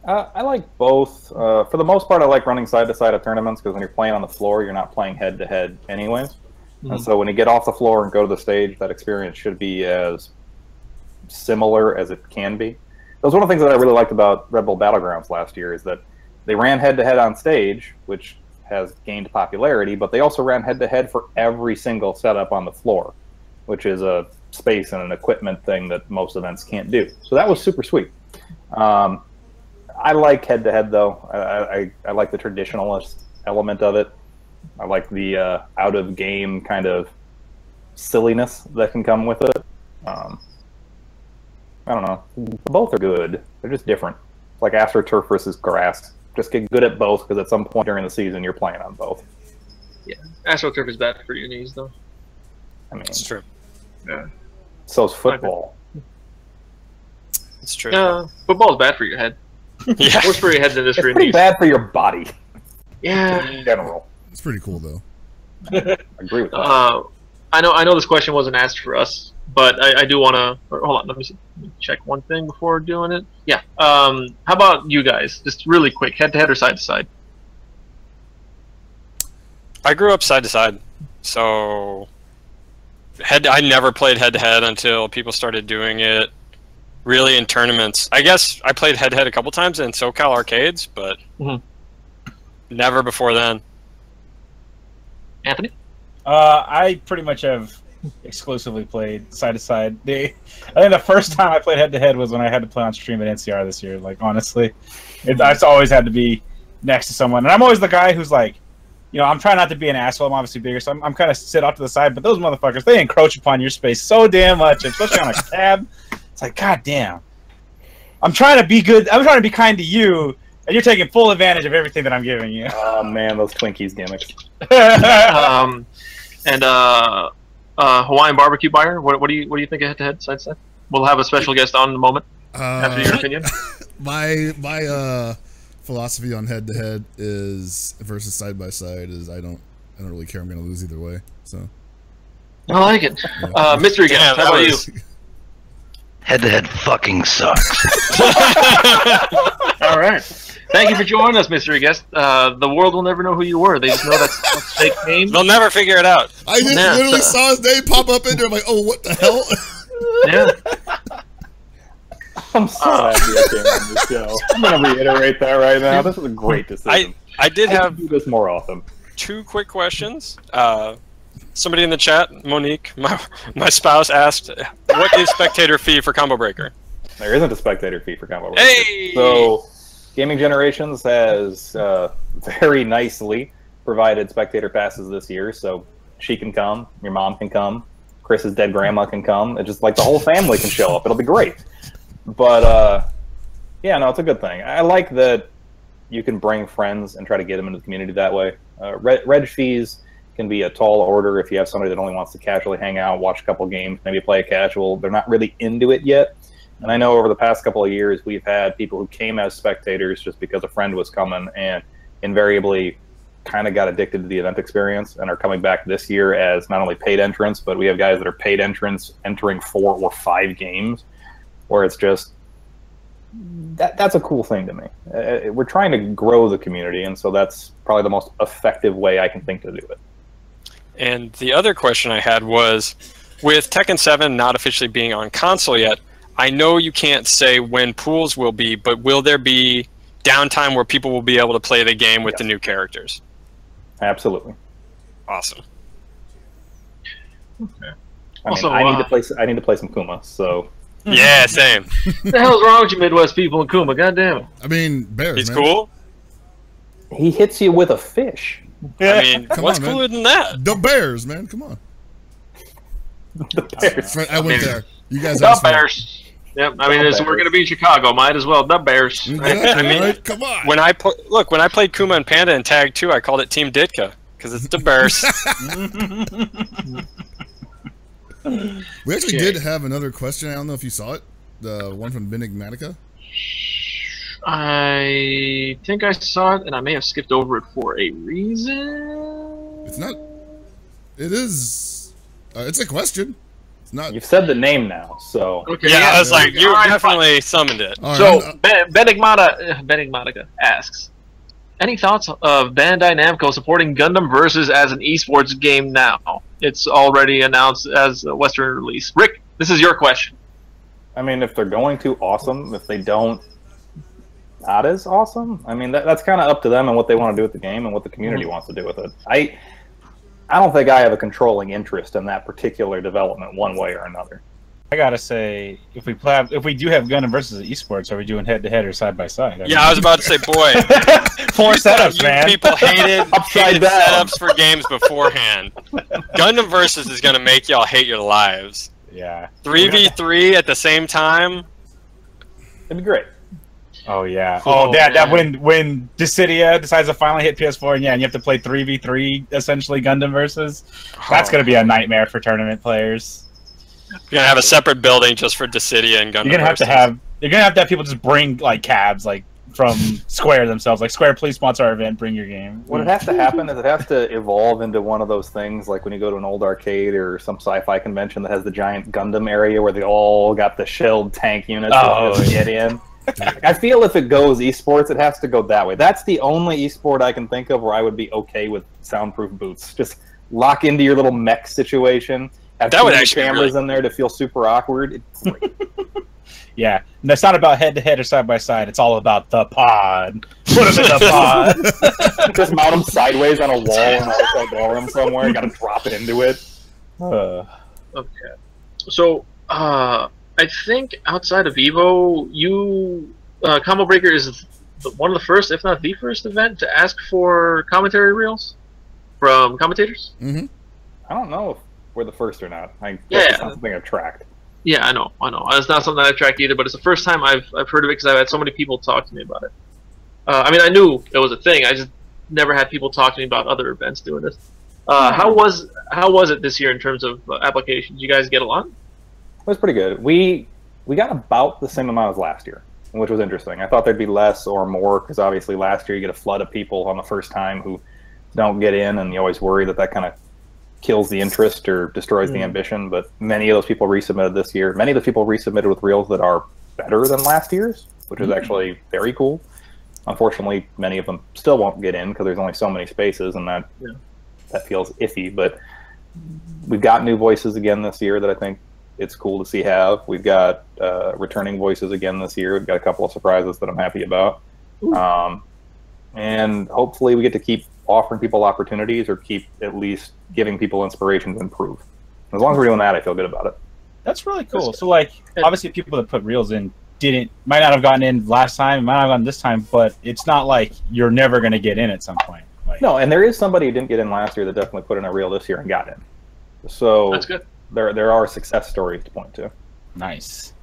I like both. For the most part, I like running side-to-side at tournaments because when you're playing on the floor, you're not playing head-to-head anyways. And so when you get off the floor and go to the stage, that experience should be as similar as it can be. That was one of the things that I really liked about Red Bull Battlegrounds last year is that they ran head-to-head on stage, which has gained popularity, but they also ran head-to-head for every single setup on the floor, which is a space and an equipment thing that most events can't do. So that was super sweet. I like head-to-head, though. I like the traditionalist element of it. I like the out-of-game kind of silliness that can come with it. I don't know. Both are good. They're just different. It's like AstroTurf versus grass. Just get good at both, because at some point during the season, you're playing on both. Yeah, AstroTurf is bad for your knees, though. I mean, It's true. Yeah, so's football. It's true. football is bad for your head. Yeah. Worse for your head than it is It's for your pretty knees. bad for your body Yeah. in general. It's pretty cool though. I agree with that. I know this question wasn't asked for us, but I do want to. Hold on, let me check one thing before doing it. Yeah. How about you guys? Just really quick, head to head or side to side? I grew up side to side, so I never played head to head until people started doing it. Really in tournaments. I guess I played head to head a couple times in SoCal arcades, but never before then. Anthony? I pretty much have exclusively played side to side. I think the first time I played head to head was when I had to play on stream at NCR this year. Like, honestly, I've always had to be next to someone, and I'm always the guy who's like, you know, I'm trying not to be an asshole. I'm obviously bigger, so I'm kind of sit off to the side. But those motherfuckers, they encroach upon your space so damn much, especially on a cab. It's like, god damn. I'm trying to be good. I'm trying to be kind to you, and you're taking full advantage of everything that I'm giving you. Oh man, those Twinkies gimmicks. Hawaiian barbecue buyer. What do you think of head to head, side to side? We'll have a special guest on in a moment after your opinion. My philosophy on head to head is versus side by side is I don't really care. I'm gonna lose either way. So I like it. Mystery guest. How about you? Head to head fucking sucks. All right. Thank you for joining us, mystery guest. The world will never know who you were. They just know that's a fake name. They'll never figure it out. I just literally saw his name pop up in there. I'm like, oh, what the hell? Yeah. I'm so happy I came on this show. I'm going to reiterate that right now. This is a great decision. I did have do this more often. 2 quick questions. Somebody in the chat, Monique, my spouse, asked, what is spectator fee for Combo Breaker? There isn't a spectator fee for Combo Breaker. Hey! So, Gaming Generations has very nicely provided spectator passes this year, so she can come, your mom can come, Chris's dead grandma can come. It's just like the whole family can show up. It'll be great. But, yeah, no, it's a good thing. I like that you can bring friends and try to get them into the community that way. Reg fees can be a tall order if you have somebody that only wants to casually hang out, watch a couple games, maybe play a casual. They're not really into it yet. And I know over the past couple of years, we've had people who came as spectators just because a friend was coming and invariably kind of got addicted to the event experience and are coming back this year as not only paid entrants, but we have guys that are paid entrants entering 4 or 5 games where it's just, that's a cool thing to me. We're trying to grow the community, and so that's probably the most effective way I can think to do it. And the other question I had was, with Tekken 7 not officially being on console yet, I know you can't say when pools will be, but will there be downtime where people will be able to play the game with the new characters? Absolutely. Awesome. Okay. I need to play some Kuma, so... Yeah, same. What the hell's wrong with you Midwest people in Kuma? God damn it. I mean, bears, He's man. cool? He hits you with a fish. I mean, what's on, man. cooler than that? The Bears, man. Come on. The Bears. I went there. You guys The asked me. Bears. Yep, I mean, we're going to be in Chicago. Might as well. The Bears. Exactly, I mean, right? Come on. When I played Kuma and Panda in Tag 2, I called it Team Ditka because it's the Bears. We actually did have another question. I don't know if you saw it. The one from Benigmatica. I think I saw it, and I may have skipped over it for a reason. It's not. It is. It's a question. It's not. You've said the name now, so... Okay, Yeah, I was like, you All right, definitely summoned it. All So, right, Benigmatica asks, any thoughts of Bandai Namco supporting Gundam Versus as an esports game now? It's already announced as a Western release. Rick, this is your question. I mean, if they're going to, awesome. If they don't, not as awesome. I mean, that's kind of up to them and what they want to do with the game and what the community wants to do with it. I don't think I have a controlling interest in that particular development one way or another. I gotta say, if we do have Gundam versus esports, are we doing head-to-head or side-by-side? I was about to say, boy, 4 setups, man. People hated setups for games beforehand. Gundam versus is gonna make y'all hate your lives. Yeah. 3v3 at the same time. It'd be great. Oh yeah. Oh, that when Dissidia decides to finally hit PS4, and you have to play 3v3 essentially Gundam versus. That's gonna be a nightmare for tournament players. You're gonna have a separate building just for Dissidia and Gundam. You're gonna have to have people just bring like cabs like from Square themselves. Like, Square, please sponsor our event. Bring your game. What it has to happen is it has to evolve into one of those things like when you go to an old arcade or some sci-fi convention that has the giant Gundam area where they all got the shelled tank units to get in. I feel if it goes esports, it has to go that way. That's the only esport I can think of where I would be okay with soundproof boots. Just lock into your little mech situation. Have that would actually cameras in there to feel super awkward. It's great. Yeah, and it's not about head-to-head or side-by-side. It's all about the pod. Put them in the pod. Just mount them sideways on a wall in a hotel ballroom somewhere. You gotta drop it into it. Okay. So, I think outside of EVO, Combo Breaker is one of the first, if not the first event to ask for commentary reels from commentators. Mm-hmm. I don't know if we're the first or not. That's something I've tracked. Yeah, I know. It's not something I've tracked either, but it's the first time I've heard of it because I've had so many people talk to me about it. I mean, I knew it was a thing. I just never had people talk to me about other events doing this. How was it this year in terms of applications? You guys get a lot? It was pretty good. We got about the same amount as last year, which was interesting. I thought there'd be less or more because obviously last year you get a flood of people on the first time who don't get in, and you always worry that kind of kills the interest or destroys the ambition. But many of those people resubmitted this year. Many of those people resubmitted with reels that are better than last year's, which is actually very cool. Unfortunately, many of them still won't get in because there's only so many spaces, and that feels iffy. But we've got new voices again this year that I think it's cool to see have. We've got returning voices again this year. We've got a couple of surprises that I'm happy about. And hopefully we get to keep offering people opportunities or keep at least giving people inspiration to improve. As long as we're doing that, I feel good about it. That's really cool. So, like, obviously people that put reels in might not have gotten in last time, might not have gotten this time, but it's not like you're never going to get in at some point. Like, no, and there is somebody who didn't get in last year that definitely put in a reel this year and got in. So that's good. There are success stories to point to. Nice.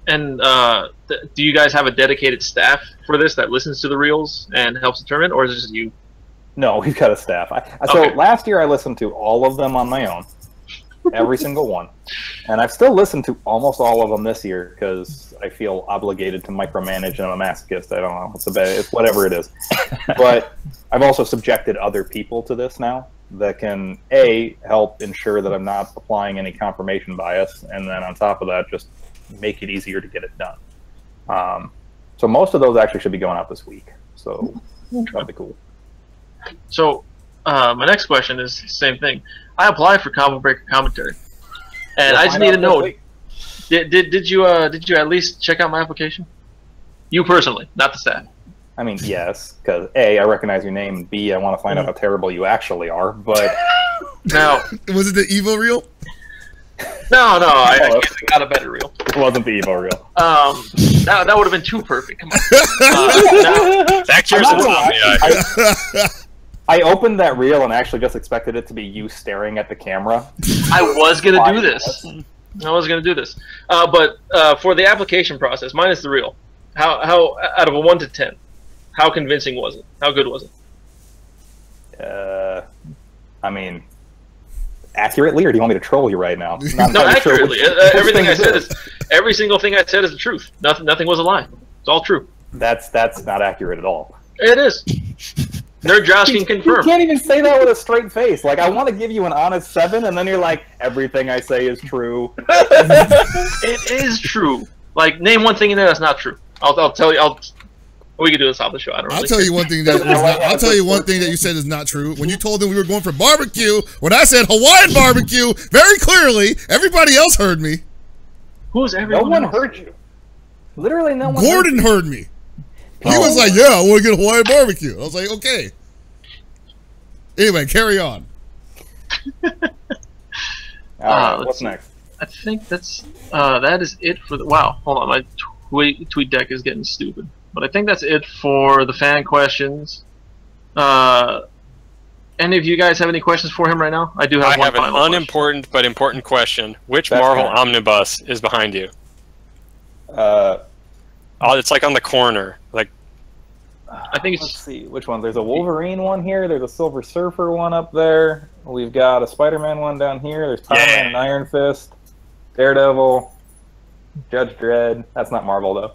And do you guys have a dedicated staff for this that listens to the reels and helps determine, or is it just you? No, we've got a staff. So last year I listened to all of them on my own, every single one. And I've still listened to almost all of them this year because I feel obligated to micromanage, and I'm a masochist. I don't know. It's whatever it is. But I've also subjected other people to this now that can, A, help ensure that I'm not applying any confirmation bias, and then on top of that, just make it easier to get it done. So most of those actually should be going out this week. So that'll be cool. So, my next question is the same thing. I applied for Combo Breaker commentary, and I just need to know: did you at least check out my application? You personally, not the staff. I mean, yes, because A, I recognize your name, and B, I want to find out how terrible you actually are. But now, was it the Evo reel? No, I got a better reel. It wasn't the Evo reel. That would have been too perfect. Come on. That cures insomnia. I opened that reel and actually just expected it to be you staring at the camera. I was gonna do this. But for the application process, minus the reel, how out of a 1 to 10, how convincing was it? How good was it? I mean, accurately, or do you want me to troll you right now? No, accurately. Everything I said every single thing I said is the truth. Nothing was a lie. It's all true. That's not accurate at all. It is. Nerd Josh can confirm. You can't even say that with a straight face. Like, I want to give you an honest 7, and then you're like, everything I say is true. It is true. Like, name one thing in there that's not true. I'll tell you. We can do this off the show. I'll tell you one thing that you said is not true. When you told them we were going for barbecue, when I said Hawaiian barbecue, very clearly, everybody else heard me. Who's everyone? No one heard you. Literally, no one. Gordon heard me. He was like, yeah, I want to get Hawaiian barbecue. I was like, okay. Anyway, carry on. What's next? I think that is it for the. Wow, hold on, my tweet deck is getting stupid. But I think that's it for the fan questions. Any of you guys have any questions for him right now? I do have one. I have an unimportant but important question. Which Marvel omnibus is behind you? It's like on the corner. Like, I think it's. Let's see which one. There's a Wolverine one here. There's a Silver Surfer one up there. We've got a Spider-Man one down here. There's Power Man and Iron Fist, Daredevil, Judge Dredd. That's not Marvel though.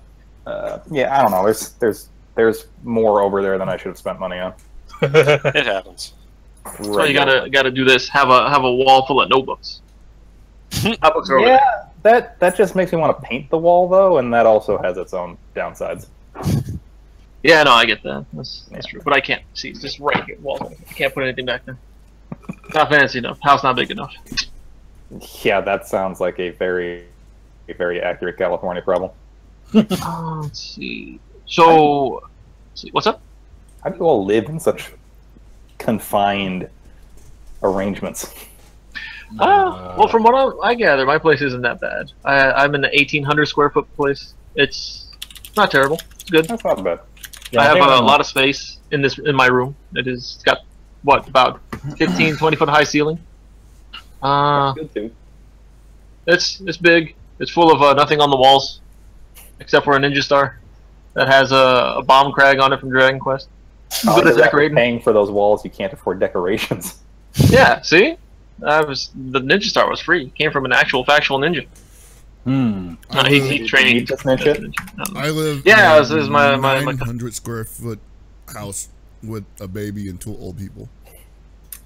Yeah, I don't know. There's more over there than I should have spent money on. It happens. So you gotta do this. Have a wall full of notebooks. Notebooks are over there. That just makes me want to paint the wall though, and that also has its own downsides. Yeah, no, I get that. That's true. But I can't see. It's just right here. Wall. I can't put anything back there. Not fancy enough. House not big enough. Yeah, that sounds like a very accurate California problem. Let's see. So, what's up? How do you all live in such confined arrangements? Well, from what I gather, my place isn't that bad. I'm in the 1,800 square foot place. It's not terrible. It's good. That's not bad. Yeah, I have a lot of space in my room. It's got what, about 15, 20 foot high ceiling. That's good too. It's big. It's full of nothing on the walls, except for a ninja star that has a bomb crag on it from Dragon Quest. Good at decorating. Paying for those walls, you can't afford decorations. Yeah, see, the ninja star was free. It came from an actual factual ninja. He's training. I live. Yeah, this is my 900 square foot house with a baby and 2 old people.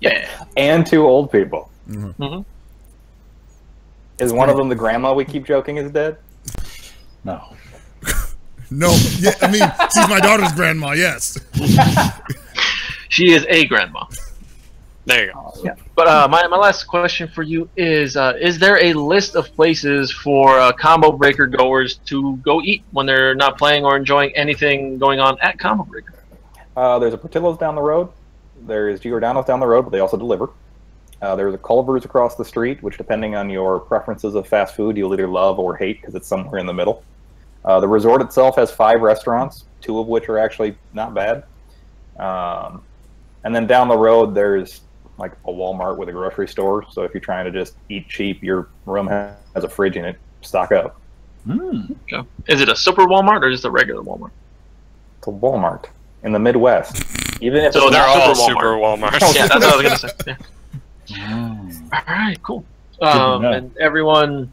Yeah, and 2 old people. Mm-hmm. Is one of them the grandma we keep joking is dead? No. No. Yeah, I mean, she's my daughter's grandma. Yes. She is a grandma. There you go. Yeah. But my last question for you is there a list of places for Combo Breaker goers to go eat when they're not playing or enjoying anything going on at Combo Breaker? There's a Portillo's down the road. There's Giordano's down the road, but they also deliver. There's a Culver's across the street, which depending on your preferences of fast food, you'll either love or hate because it's somewhere in the middle. The resort itself has 5 restaurants, 2 of which are actually not bad. And then down the road, there's like a Walmart with a grocery store. So if you're trying to just eat cheap, your room has a fridge in it. Stock up. Okay. Is it a super Walmart or just a regular Walmart? It's a Walmart in the Midwest. Even if so, it's they're all super super Walmarts. Yeah, that's what I was gonna say. Yeah. All right, cool. And everyone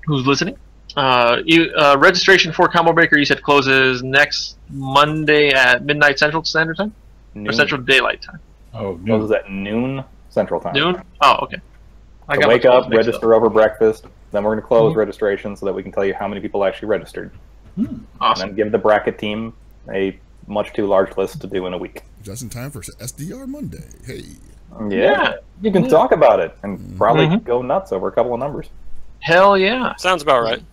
who's listening, registration for Combo Breaker, you said closes next Monday at midnight Central Standard Time or Central Daylight Time. Oh, noon. Closes at noon Central Time. Noon? Oh, okay. So wake up, register over breakfast. Then we're going to close registration so that we can tell you how many people actually registered. Awesome. And then give the bracket team a much too large list to do in a week. Just in time for SDR Monday. Hey. Yeah. You can talk about it and probably go nuts over a couple of numbers. Hell yeah. Sounds about right.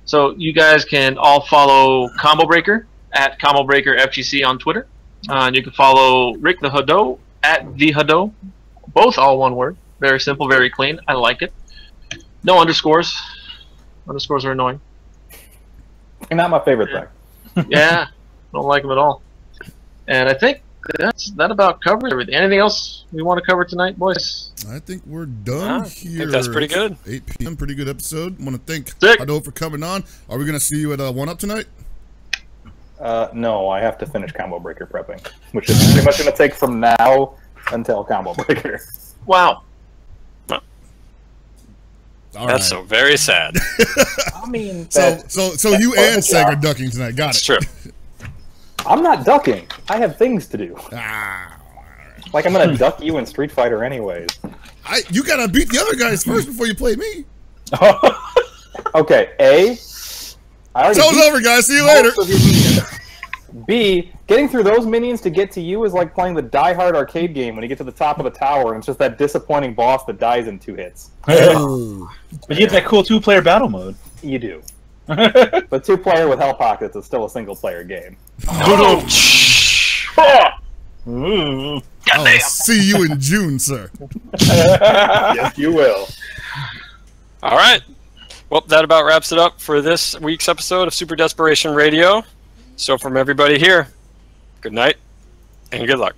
So you guys can all follow Combo Breaker at Combo Breaker FGC on Twitter. And you can follow Rick the Hadou at the Hadou. Both all one word. Very simple, very clean. I like it. No underscores. Underscores are annoying. And not my favorite thing. Yeah, don't like them at all. And I think that about covers everything. Anything else we want to cover tonight, boys? I think we're done here. I think that's pretty good. 8 p.m. Pretty good episode. I want to thank Hadou for coming on. Are we going to see you at 1UP tonight? No, I have to finish Combo Breaker prepping, which is pretty much going to take from now until Combo Breaker. Wow. That's so very sad. I mean, so you and Seg are ducking tonight. Got it. It's true. I'm not ducking. I have things to do. Like I'm gonna duck you in Street Fighter anyways. You gotta beat the other guys first before you play me. Okay. A. Show's over, guys. See you later. B. Getting through those minions to get to you is like playing the Die Hard arcade game when you get to the top of the tower and it's just that disappointing boss that dies in 2 hits. But you get that cool 2-player battle mode. You do. But 2-player with Hell Pockets is still a single-player game. I'll see you in June, sir. Yes, you will. All right. Well, that about wraps it up for this week's episode of Super Desperation Radio. So from everybody here, good night and good luck.